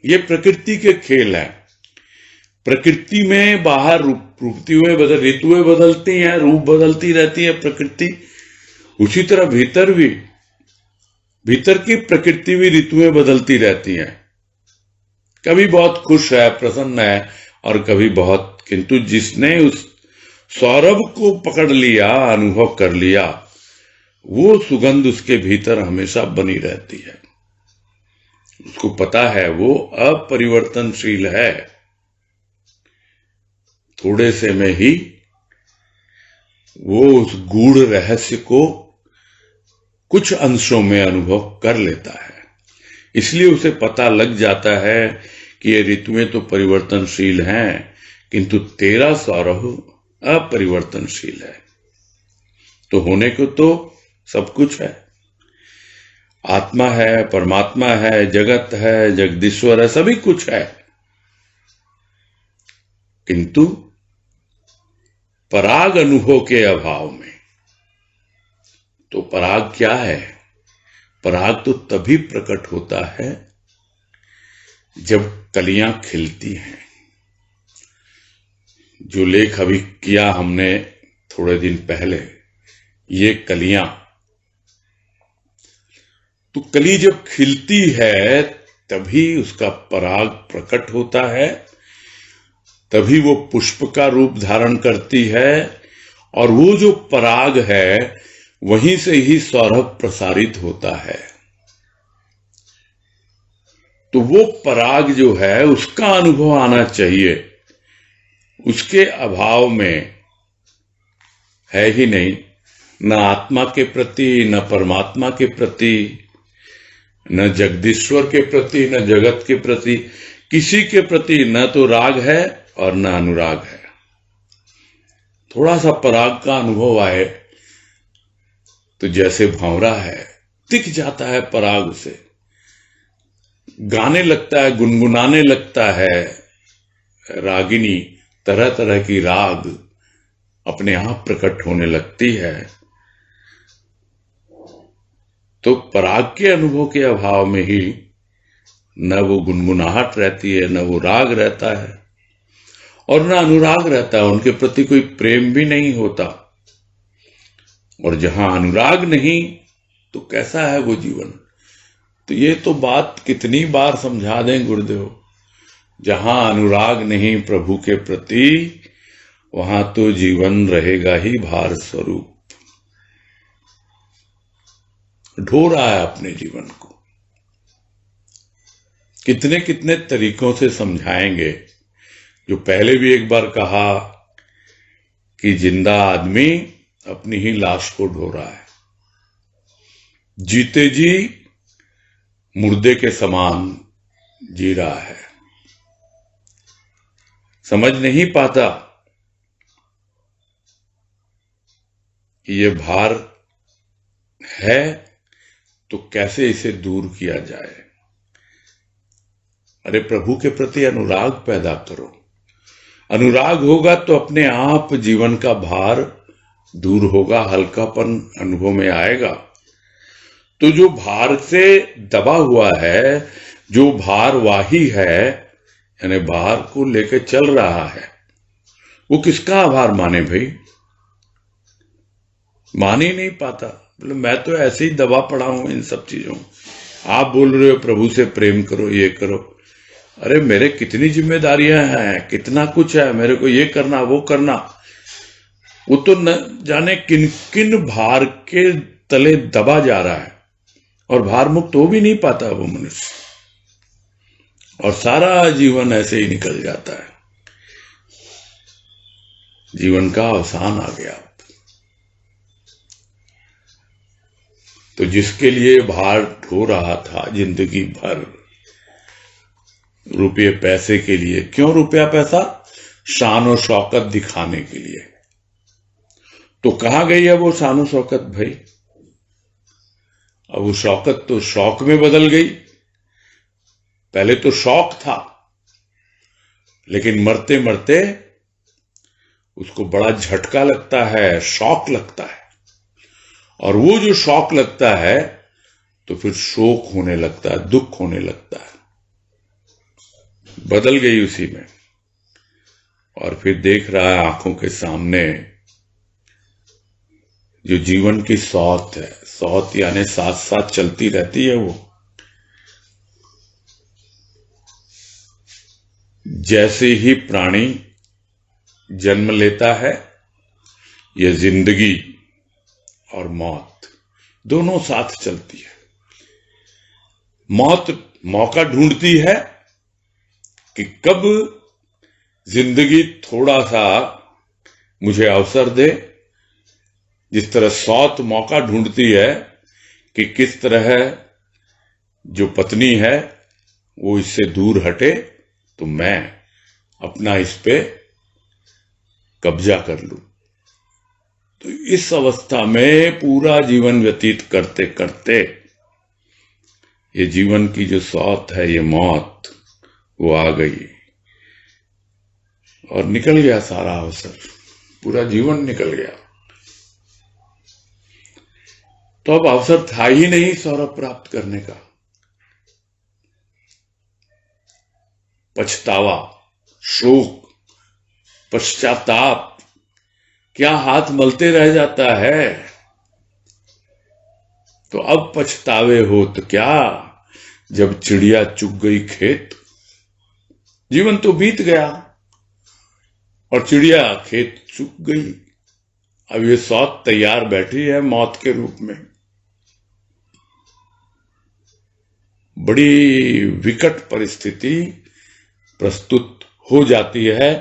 ये प्रकृति के खेल है। प्रकृति में बाहर ऋतुएं बदलती हैं, रूप बदलती रहती है प्रकृति। उसी तरह भीतर की प्रकृति भी ऋतुएं बदलती रहती हैं। कभी बहुत खुश है, प्रसन्न है, और कभी बहुत। किंतु जिसने उस सौरभ को पकड़ लिया, अनुभव कर लिया, वो सुगंध उसके भीतर हमेशा बनी रहती है। उसको पता है वो अपरिवर्तनशील है। थोड़े से में ही वो उस गूढ़ रहस्य को कुछ अंशों में अनुभव कर लेता है। इसलिए उसे पता लग जाता है कि ये ऋतुएं तो परिवर्तनशील हैं, किंतु तेरा सौरभ अपरिवर्तनशील है। तो होने को तो सब कुछ है। आत्मा है, परमात्मा है, जगत है, जगदीश्वर है, सभी कुछ है। किंतु पराग अनुभव के अभाव में। तो पराग क्या है? पराग तो तभी प्रकट होता है जब कलियां खिलती हैं। जो लेख अभी किया हमने थोड़े दिन पहले, ये कलियां, तो कली जब खिलती है तभी उसका पराग प्रकट होता है, तभी वो पुष्प का रूप धारण करती है, और वो जो पराग है वहीं से ही सौरभ प्रसारित होता है। तो वो पराग जो है उसका अनुभव आना चाहिए, उसके अभाव में है ही नहीं, न आत्मा के प्रति, न परमात्मा के प्रति, न जगदीश्वर के प्रति, न जगत के प्रति, किसी के प्रति न तो राग है और न अनुराग है। थोड़ा सा पराग का अनुभव आए तो जैसे भंवरा है, दिख जाता है पराग से, गाने लगता है, गुनगुनाने लगता है। रागिनी तरह तरह की राग अपने आप प्रकट होने लगती है। तो पराग के अनुभव के अभाव में ही न वो गुनगुनाहट रहती है, न वो राग रहता है, और न अनुराग रहता है, उनके प्रति कोई प्रेम भी नहीं होता। और जहां अनुराग नहीं तो कैसा है वो जीवन? तो ये तो बात कितनी बार समझा दें गुरुदेव, जहां अनुराग नहीं प्रभु के प्रति, वहां तो जीवन रहेगा ही भार स्वरूप। ढो रहा है अपने जीवन को, कितने कितने तरीकों से समझाएंगे। जो पहले भी एक बार कहा कि जिंदा आदमी अपनी ही लाश को ढो रहा है, जीते जी मुर्दे के समान जी रहा है, समझ नहीं पाता कि ये भार है तो कैसे इसे दूर किया जाए। अरे प्रभु के प्रति अनुराग पैदा करो, अनुराग होगा तो अपने आप जीवन का भार दूर होगा, हल्कापन अनुभव में आएगा। तो जो भार से दबा हुआ है, जो भारवाही है, यानी भार को लेकर चल रहा है, वो किसका आभार माने भाई? मान ही नहीं पाता। बोले मैं तो ऐसे ही दबा पड़ा हूं इन सब चीजों, आप बोल रहे हो प्रभु से प्रेम करो, ये करो। अरे मेरे कितनी जिम्मेदारियां हैं, कितना कुछ है, मेरे को ये करना वो करना। वो तो न जाने किन किन भार के तले दबा जा रहा है, और भार मुक्त हो भी नहीं पाता वो मनुष्य, और सारा जीवन ऐसे ही निकल जाता है। जीवन का अवसान आ गया। तो जिसके लिए भार ढो रहा था जिंदगी भर, रुपये पैसे के लिए, क्यों रुपया पैसा? शान और शौकत दिखाने के लिए। तो कहां गई है वो शान और शौकत भाई? अब वो शौकत तो शौक में बदल गई। पहले तो शौक था, लेकिन मरते मरते उसको बड़ा झटका लगता है, शौक लगता है, और वो जो शौक लगता है तो फिर शोक होने लगता है, दुख होने लगता है। बदल गई उसी में। और फिर देख रहा है आंखों के सामने जो जीवन की सौत है, सौत यानी साथ साथ चलती रहती है वो। जैसे ही प्राणी जन्म लेता है, ये जिंदगी और मौत दोनों साथ चलती है। मौत मौका ढूंढती है कि कब जिंदगी थोड़ा सा मुझे अवसर दे, जिस तरह सौत मौका ढूंढती है कि किस तरह जो पत्नी है वो इससे दूर हटे तो मैं अपना इस पे कब्जा कर लूं। तो इस अवस्था में पूरा जीवन व्यतीत करते करते ये जीवन की जो सौत है, ये मौत, वो आ गई और निकल गया सारा अवसर। पूरा जीवन निकल गया। तो अब अवसर था ही नहीं सौरभ प्राप्त करने का। पछतावा, शोक, पश्चाताप क्या हाथ मलते रह जाता है। तो अब पछतावे हो तो क्या, जब चिड़िया चुग गई खेत। जीवन तो बीत गया और चिड़िया खेत चुग गई। अब ये सौत तैयार बैठी है मौत के रूप में। बड़ी विकट परिस्थिति प्रस्तुत हो जाती है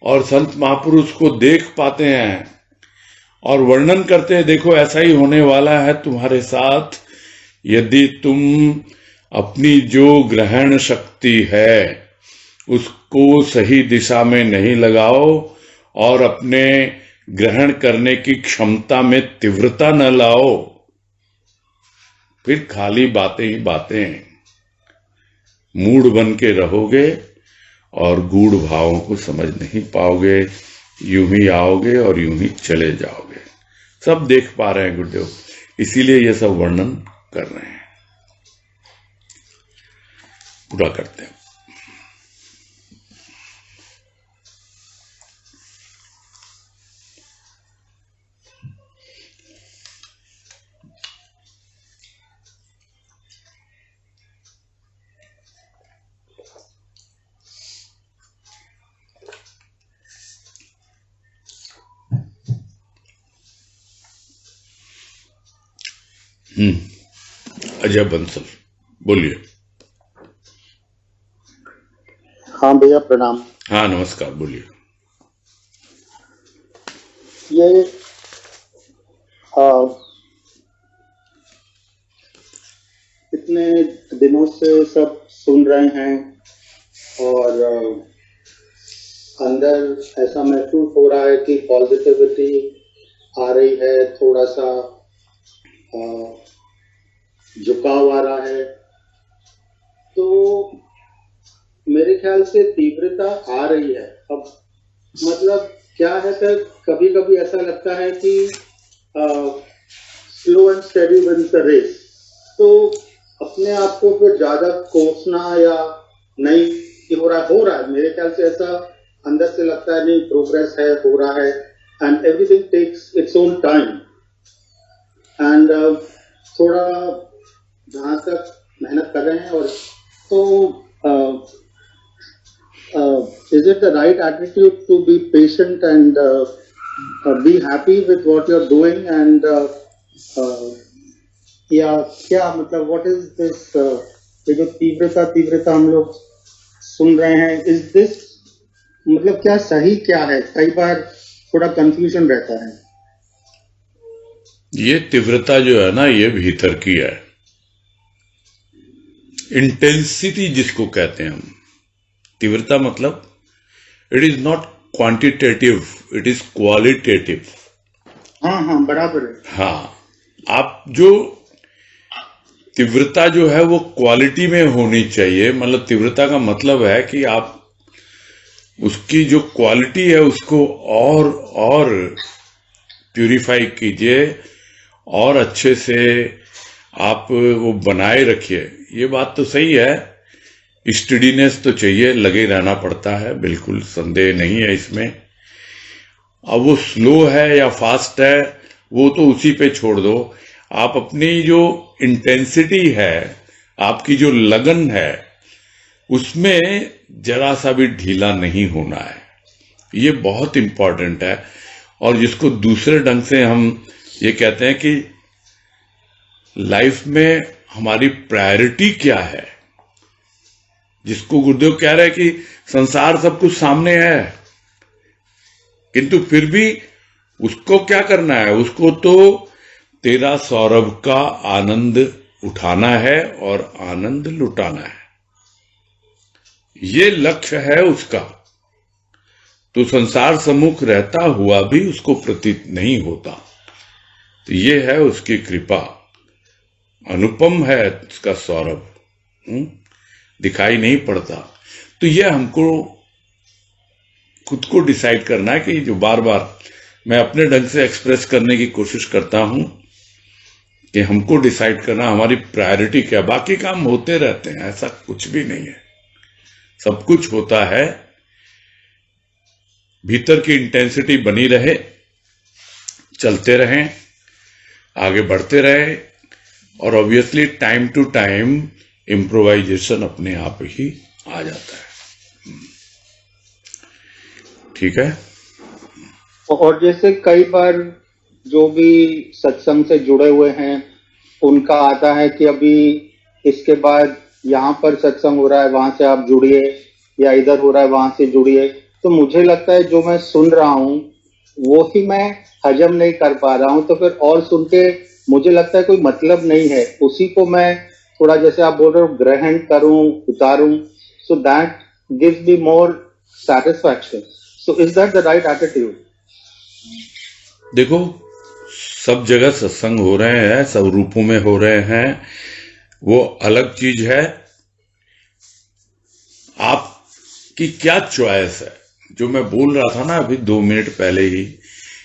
और संत महापुरुष को देख पाते हैं और वर्णन करते हैं, देखो ऐसा ही होने वाला है तुम्हारे साथ यदि तुम अपनी जो ग्रहण शक्ति है उसको सही दिशा में नहीं लगाओ और अपने ग्रहण करने की क्षमता में तीव्रता न लाओ, फिर खाली बातें ही बातें, मूड बन के रहोगे और गूढ़ भावों को समझ नहीं पाओगे। यूं ही आओगे और यूं ही चले जाओगे। सब देख पा रहे हैं गुरुदेव, इसीलिए ये सब वर्णन कर रहे हैं। पूरा करते हैं। अजय बंसल बोलिए।
हाँ भैया प्रणाम।
हाँ नमस्कार, बोलिए।
ये इतने दिनों से सब सुन रहे हैं और अंदर ऐसा महसूस हो रहा है कि पॉजिटिविटी आ रही है, थोड़ा सा झुकाव आ रहा है। तो मेरे ख्याल से तीव्रता आ रही है। अब मतलब क्या है सर, कभी कभी ऐसा लगता है कि slow and steady wins the race. तो अपने आप को फिर ज्यादा कोसना या नहीं हो रहा है, मेरे ख्याल से ऐसा अंदर से लगता है, नहीं प्रोग्रेस है, हो रहा है, and everything takes its own time. And थोड़ा जहाँ तक मेहनत कर रहे हैं और तो is it the right attitude to be patient and be happy with what you're doing and या क्या मतलब what is this ये जो तीव्रता हम लोग सुन रहे हैं, is this मतलब क्या सही क्या है? कई बार थोड़ा कंफ्यूजन रहता है।
ये तीव्रता जो है ना, ये भीतर की है। इंटेंसिटी जिसको कहते हैं हम, तीव्रता मतलब it is not quantitative, it is qualitative.
हाँ बराबर है।
हाँ, आप जो तीव्रता जो है वो क्वालिटी में होनी चाहिए। मतलब तीव्रता का मतलब है कि आप उसकी जो क्वालिटी है उसको और प्यूरिफाई कीजिए और अच्छे से आप वो बनाए रखिए। ये बात तो सही है, स्टडीनेस तो चाहिए, लगे रहना पड़ता है, बिल्कुल संदेह नहीं है इसमें। अब वो स्लो है या फास्ट है वो तो उसी पे छोड़ दो। आप अपनी जो इंटेंसिटी है, आपकी जो लगन है, उसमें जरा सा भी ढीला नहीं होना है। ये बहुत इंपॉर्टेंट है। और जिसको दूसरे ढंग से हम ये कहते हैं कि लाइफ में हमारी प्रायोरिटी क्या है, जिसको गुरुदेव कह रहे हैं कि संसार सब कुछ सामने है, किंतु फिर भी उसको क्या करना है, उसको तो तेरा सौरभ का आनंद उठाना है और आनंद लुटाना है। ये लक्ष्य है उसका। तो संसार सम्मुख रहता हुआ भी उसको प्रतीत नहीं होता। तो ये है उसकी कृपा। अनुपम है उसका सौरभ, दिखाई नहीं पड़ता। तो ये हमको खुद को डिसाइड करना है कि जो बार बार मैं अपने ढंग से एक्सप्रेस करने की कोशिश करता हूं कि हमको डिसाइड करना हमारी प्रायोरिटी क्या। बाकी काम होते रहते हैं, ऐसा कुछ भी नहीं है, सब कुछ होता है। भीतर की इंटेंसिटी बनी रहे, चलते रहें, आगे बढ़ते रहे, और obviously time to time improvisation अपने आप ही आ जाता है। ठीक है।
और जैसे कई बार जो भी सत्संग से जुड़े हुए हैं उनका आता है कि अभी इसके बाद यहाँ पर सत्संग हो रहा है, वहां से आप जुड़िए, या इधर हो रहा है वहां से जुड़िए। तो मुझे लगता है जो मैं सुन रहा हूँ वो ही मैं हजम नहीं कर पा रहा हूँ, तो फिर और सुन के मुझे लगता है कोई मतलब नहीं है। उसी को मैं थोड़ा, जैसे आप बोल रहे हो, ग्रहण करूं, उतारूं, so that gives me more satisfaction. So is that the right attitude?
देखो, सब जगह सत्संग हो रहे हैं, सब रूपों में हो रहे हैं, वो अलग चीज है। आपकी क्या चॉइस है, जो मैं बोल रहा था ना अभी 2 मिनट पहले ही,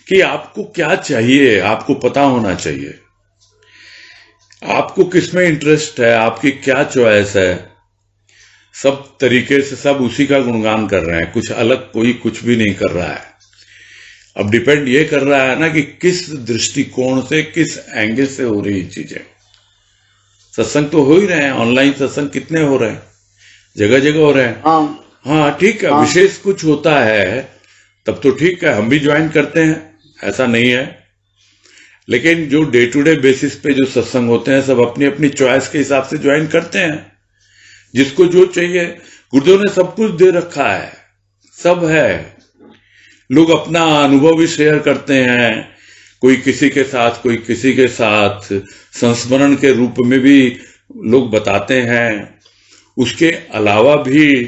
कि आपको क्या चाहिए, आपको पता होना चाहिए। आपको किसमें इंटरेस्ट है, आपकी क्या चॉइस है। सब तरीके से सब उसी का गुणगान कर रहे हैं, कुछ अलग कोई कुछ भी नहीं कर रहा है। अब डिपेंड ये कर रहा है ना कि किस दृष्टिकोण से, किस एंगल से हो रही चीजें। सत्संग तो हो ही रहे हैं, ऑनलाइन सत्संग कितने हो रहे हैं, जगह जगह हो रहे हैं। हाँ ठीक है, विशेष कुछ होता है तब तो ठीक है, हम भी ज्वाइन करते हैं, ऐसा नहीं है। लेकिन जो डे टू डे बेसिस पे जो सत्संग होते हैं, सब अपनी अपनी चॉइस के हिसाब से ज्वाइन करते हैं। जिसको जो चाहिए, गुरुदेव ने सब कुछ दे रखा है, सब है। लोग अपना अनुभव भी शेयर करते हैं, कोई किसी के साथ, कोई किसी के साथ, संस्मरण के रूप में भी लोग बताते हैं। उसके अलावा भी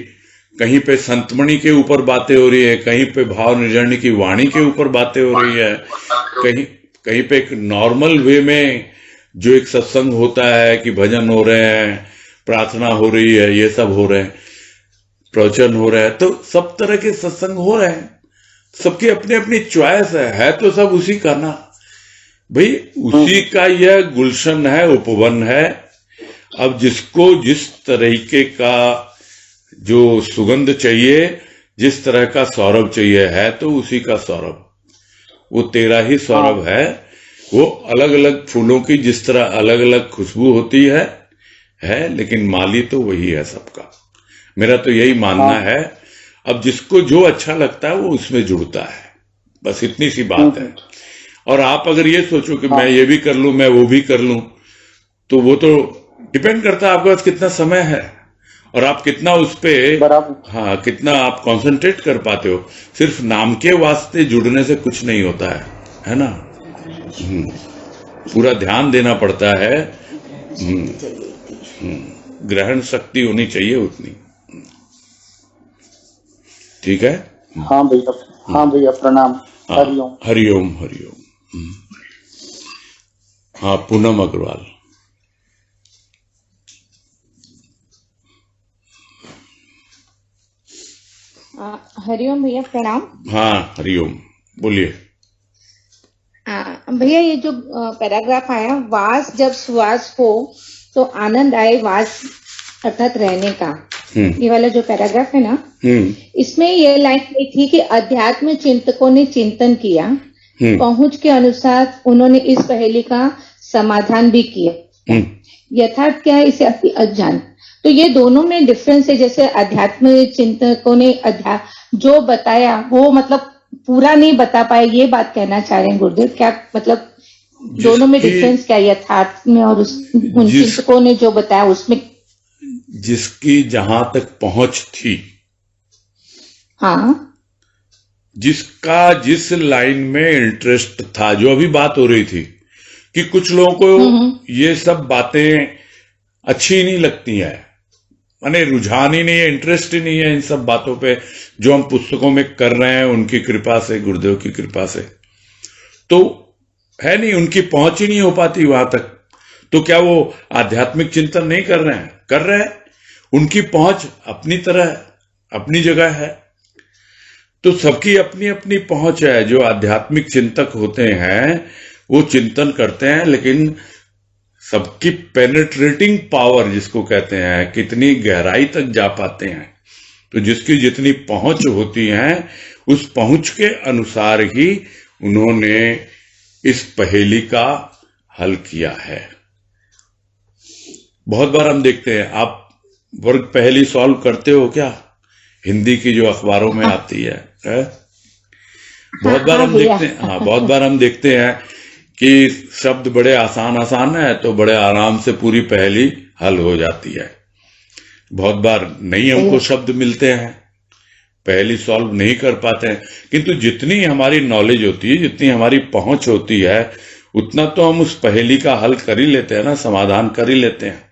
कहीं पे संतमणि के ऊपर बातें हो रही है, कहीं पे भाव निर्जरणी की वाणी के ऊपर बातें हो रही है, कहीं पे एक नॉर्मल वे में जो एक सत्संग होता है कि भजन हो रहे हैं, प्रार्थना हो रही है, ये सब हो रहे हैं, प्रवचन हो रहा है। तो सब तरह के सत्संग हो रहे हैं, सबकी अपनी अपनी चॉइस है तो सब उसी का ना भाई, उसी का यह गुलशन है, उपवन है। अब जिसको जिस तरीके का जो सुगंध चाहिए, जिस तरह का सौरभ चाहिए, है तो उसी का सौरभ, वो तेरा ही सौरभ है। वो अलग अलग फूलों की जिस तरह अलग अलग खुशबू होती है, लेकिन माली तो वही है सबका। मेरा तो यही मानना है। अब जिसको जो अच्छा लगता है वो उसमें जुड़ता है, बस इतनी सी बात है। और आप अगर ये सोचो कि मैं ये भी कर लूं, मैं वो भी कर लूं, तो वो तो डिपेंड करता है आपके पास कितना समय है और आप कितना उस पे, हाँ, कितना आप कंसंट्रेट कर पाते हो। सिर्फ नाम के वास्ते जुड़ने से कुछ नहीं होता है ना। पूरा ध्यान देना पड़ता है। ग्रहण शक्ति होनी चाहिए उतनी। ठीक है।
हाँ भैया, हाँ भैया, प्रणाम। हरिओम
हरिओम हरिओम। हाँ, पूनम अग्रवाल।
हरिओम भैया, प्रणाम।
हाँ हरिओम, बोलिए।
भैया, ये जो पैराग्राफ आया, वास जब श्वास हो तो आनंद आए, वास अर्थात रहने का, ये वाला जो पैराग्राफ है ना, इसमें ये लाइन थी कि अध्यात्म चिंतकों ने चिंतन किया, पहुंच के अनुसार उन्होंने इस पहेली का समाधान भी किया। यथार्थ क्या है, इसे अपनी अज्ञान। तो ये दोनों में डिफरेंस है। जैसे अध्यात्म चिंतकों ने जो बताया वो मतलब पूरा नहीं बता पाए, ये बात कहना चाह रहे हैं गुरुदेव। क्या मतलब दोनों में डिफरेंस क्या, यथार्थ में और उन चिंतकों ने जो बताया उसमें?
जिसकी जहां तक पहुंच थी,
हाँ,
जिसका जिस लाइन में इंटरेस्ट था, जो अभी बात हो रही थी कि कुछ लोगों को ये सब बातें अच्छी नहीं लगती है, माने रुझान ही नहीं है, इंटरेस्ट ही नहीं है इन सब बातों पे जो हम पुस्तकों में कर रहे हैं, उनकी कृपा से, गुरुदेव की कृपा से तो है नहीं, उनकी पहुंच ही नहीं हो पाती वहां तक। तो क्या वो आध्यात्मिक चिंतन नहीं कर रहे हैं? कर रहे हैं। उनकी पहुंच अपनी तरह, अपनी जगह है। तो सबकी अपनी अपनी पहुंच है। जो आध्यात्मिक चिंतक होते हैं वो चिंतन करते हैं, लेकिन सबकी पेनिट्रेटिंग पावर जिसको कहते हैं, कितनी गहराई तक जा पाते हैं, तो जिसकी जितनी पहुंच होती है उस पहुंच के अनुसार ही उन्होंने इस पहेली का हल किया है। बहुत बार हम देखते हैं, आप वर्ग पहेली सॉल्व करते हो क्या? हिंदी की जो अखबारों में आती है? बहुत बार हम देखते हैं, हाँ, बहुत बार हम देखते हैं कि शब्द बड़े आसान आसान है तो बड़े आराम से पूरी पहेली हल हो जाती है। बहुत बार नहीं हमको शब्द मिलते हैं, पहेली सॉल्व नहीं कर पाते हैं, किंतु जितनी हमारी नॉलेज होती है, जितनी हमारी पहुंच होती है, उतना तो हम उस पहेली का हल कर ही लेते हैं ना, समाधान कर ही लेते हैं।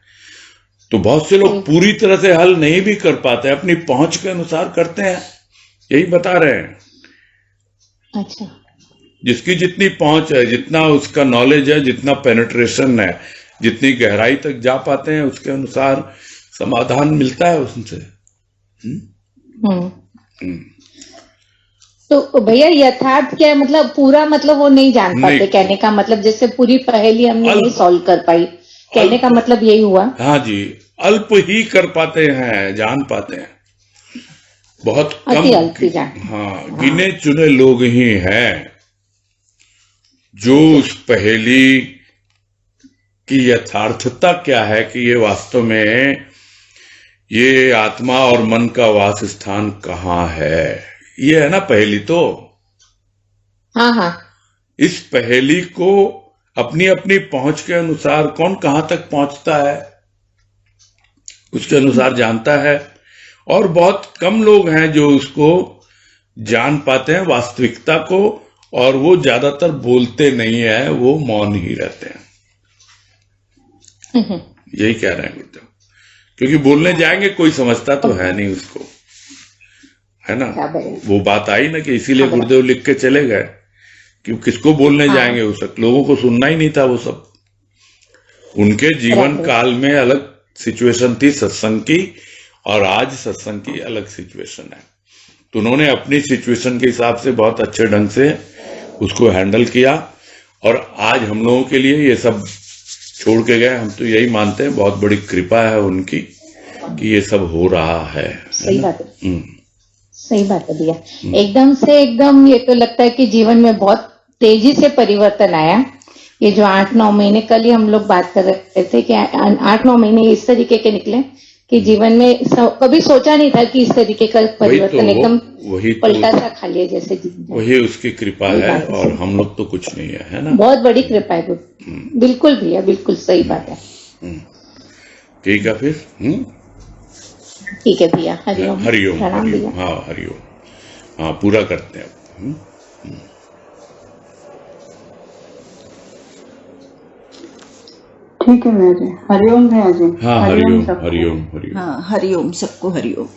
तो बहुत से लोग पूरी तरह से हल नहीं भी कर पाते, अपनी पहुंच के अनुसार करते हैं, यही बता रहे हैं।
अच्छा,
जिसकी जितनी पहुंच है, जितना उसका नॉलेज है, जितना पेनिट्रेशन है, जितनी गहराई तक जा पाते हैं, उसके अनुसार समाधान मिलता है उनसे।
तो भैया यथार्थ क्या है, मतलब पूरा मतलब वो नहीं जान पाते नहीं। कहने का मतलब जैसे पूरी पहेली हमने नहीं सॉल्व कर पाई, कहने का मतलब यही हुआ।
हाँ जी, अल्प ही कर पाते हैं, जान पाते हैं, बहुत कम। हाँ, गिने चुने लोग ही हैं जो उस पहेली की यथार्थता क्या है कि ये वास्तव में ये आत्मा और मन का वास स्थान कहाँ है, ये है ना पहेली तो।
हाँ हाँ,
इस पहेली को अपनी अपनी पहुंच के अनुसार कौन कहां तक पहुंचता है उसके अनुसार जानता है, और बहुत कम लोग हैं जो उसको जान पाते हैं वास्तविकता को, और वो ज्यादातर बोलते नहीं है, वो मौन ही रहते हैं। यही कह रहे हैं गुरुदेव, क्योंकि बोलने जाएंगे कोई समझता तो है नहीं उसको, है ना। वो बात आई ना कि इसीलिए गुरुदेव लिख के चले गए कि किसको बोलने जाएंगे, उस लोगों को सुनना ही नहीं था वो सब। उनके जीवन काल में अलग सिचुएशन थी सत्संग की, और आज सत्संग की अलग सिचुएशन है। तो उन्होंने अपनी सिचुएशन के हिसाब से बहुत अच्छे ढंग से उसको हैंडल किया, और आज हम लोगों के लिए ये सब छोड़ के गए। हम तो यही मानते हैं बहुत बड़ी कृपा है उनकी कि ये सब हो रहा है।
सही बात है, सही बात है भैया। एकदम से एकदम ये तो लगता है कि जीवन में बहुत तेजी से परिवर्तन आया। ये जो 8-9 महीने, कल ही हम लोग बात कर रहे थे कि 8-9 महीने इस तरीके के निकले कि जीवन में कभी सोचा नहीं था कि इस तरीके का परिवर्तन एकदम पलटा सा खा लिया जैसे जीवन।
वही उसकी कृपा है, और हम लोग तो कुछ नहीं है ना।
बहुत बड़ी कृपा है, बिल्कुल भैया, बिल्कुल सही बात है।
ठीक है फिर।
ठीक है भैया, हरिओम।
हरिओम, हरिओम। हाँ हरिओम, हाँ पूरा करते हैं।
ठीक है भैया जी, हरिओम भैया जी।
हाँ हरिओम, हरिओम, हरिओम।
हाँ हरिओम, सबको हरिओम।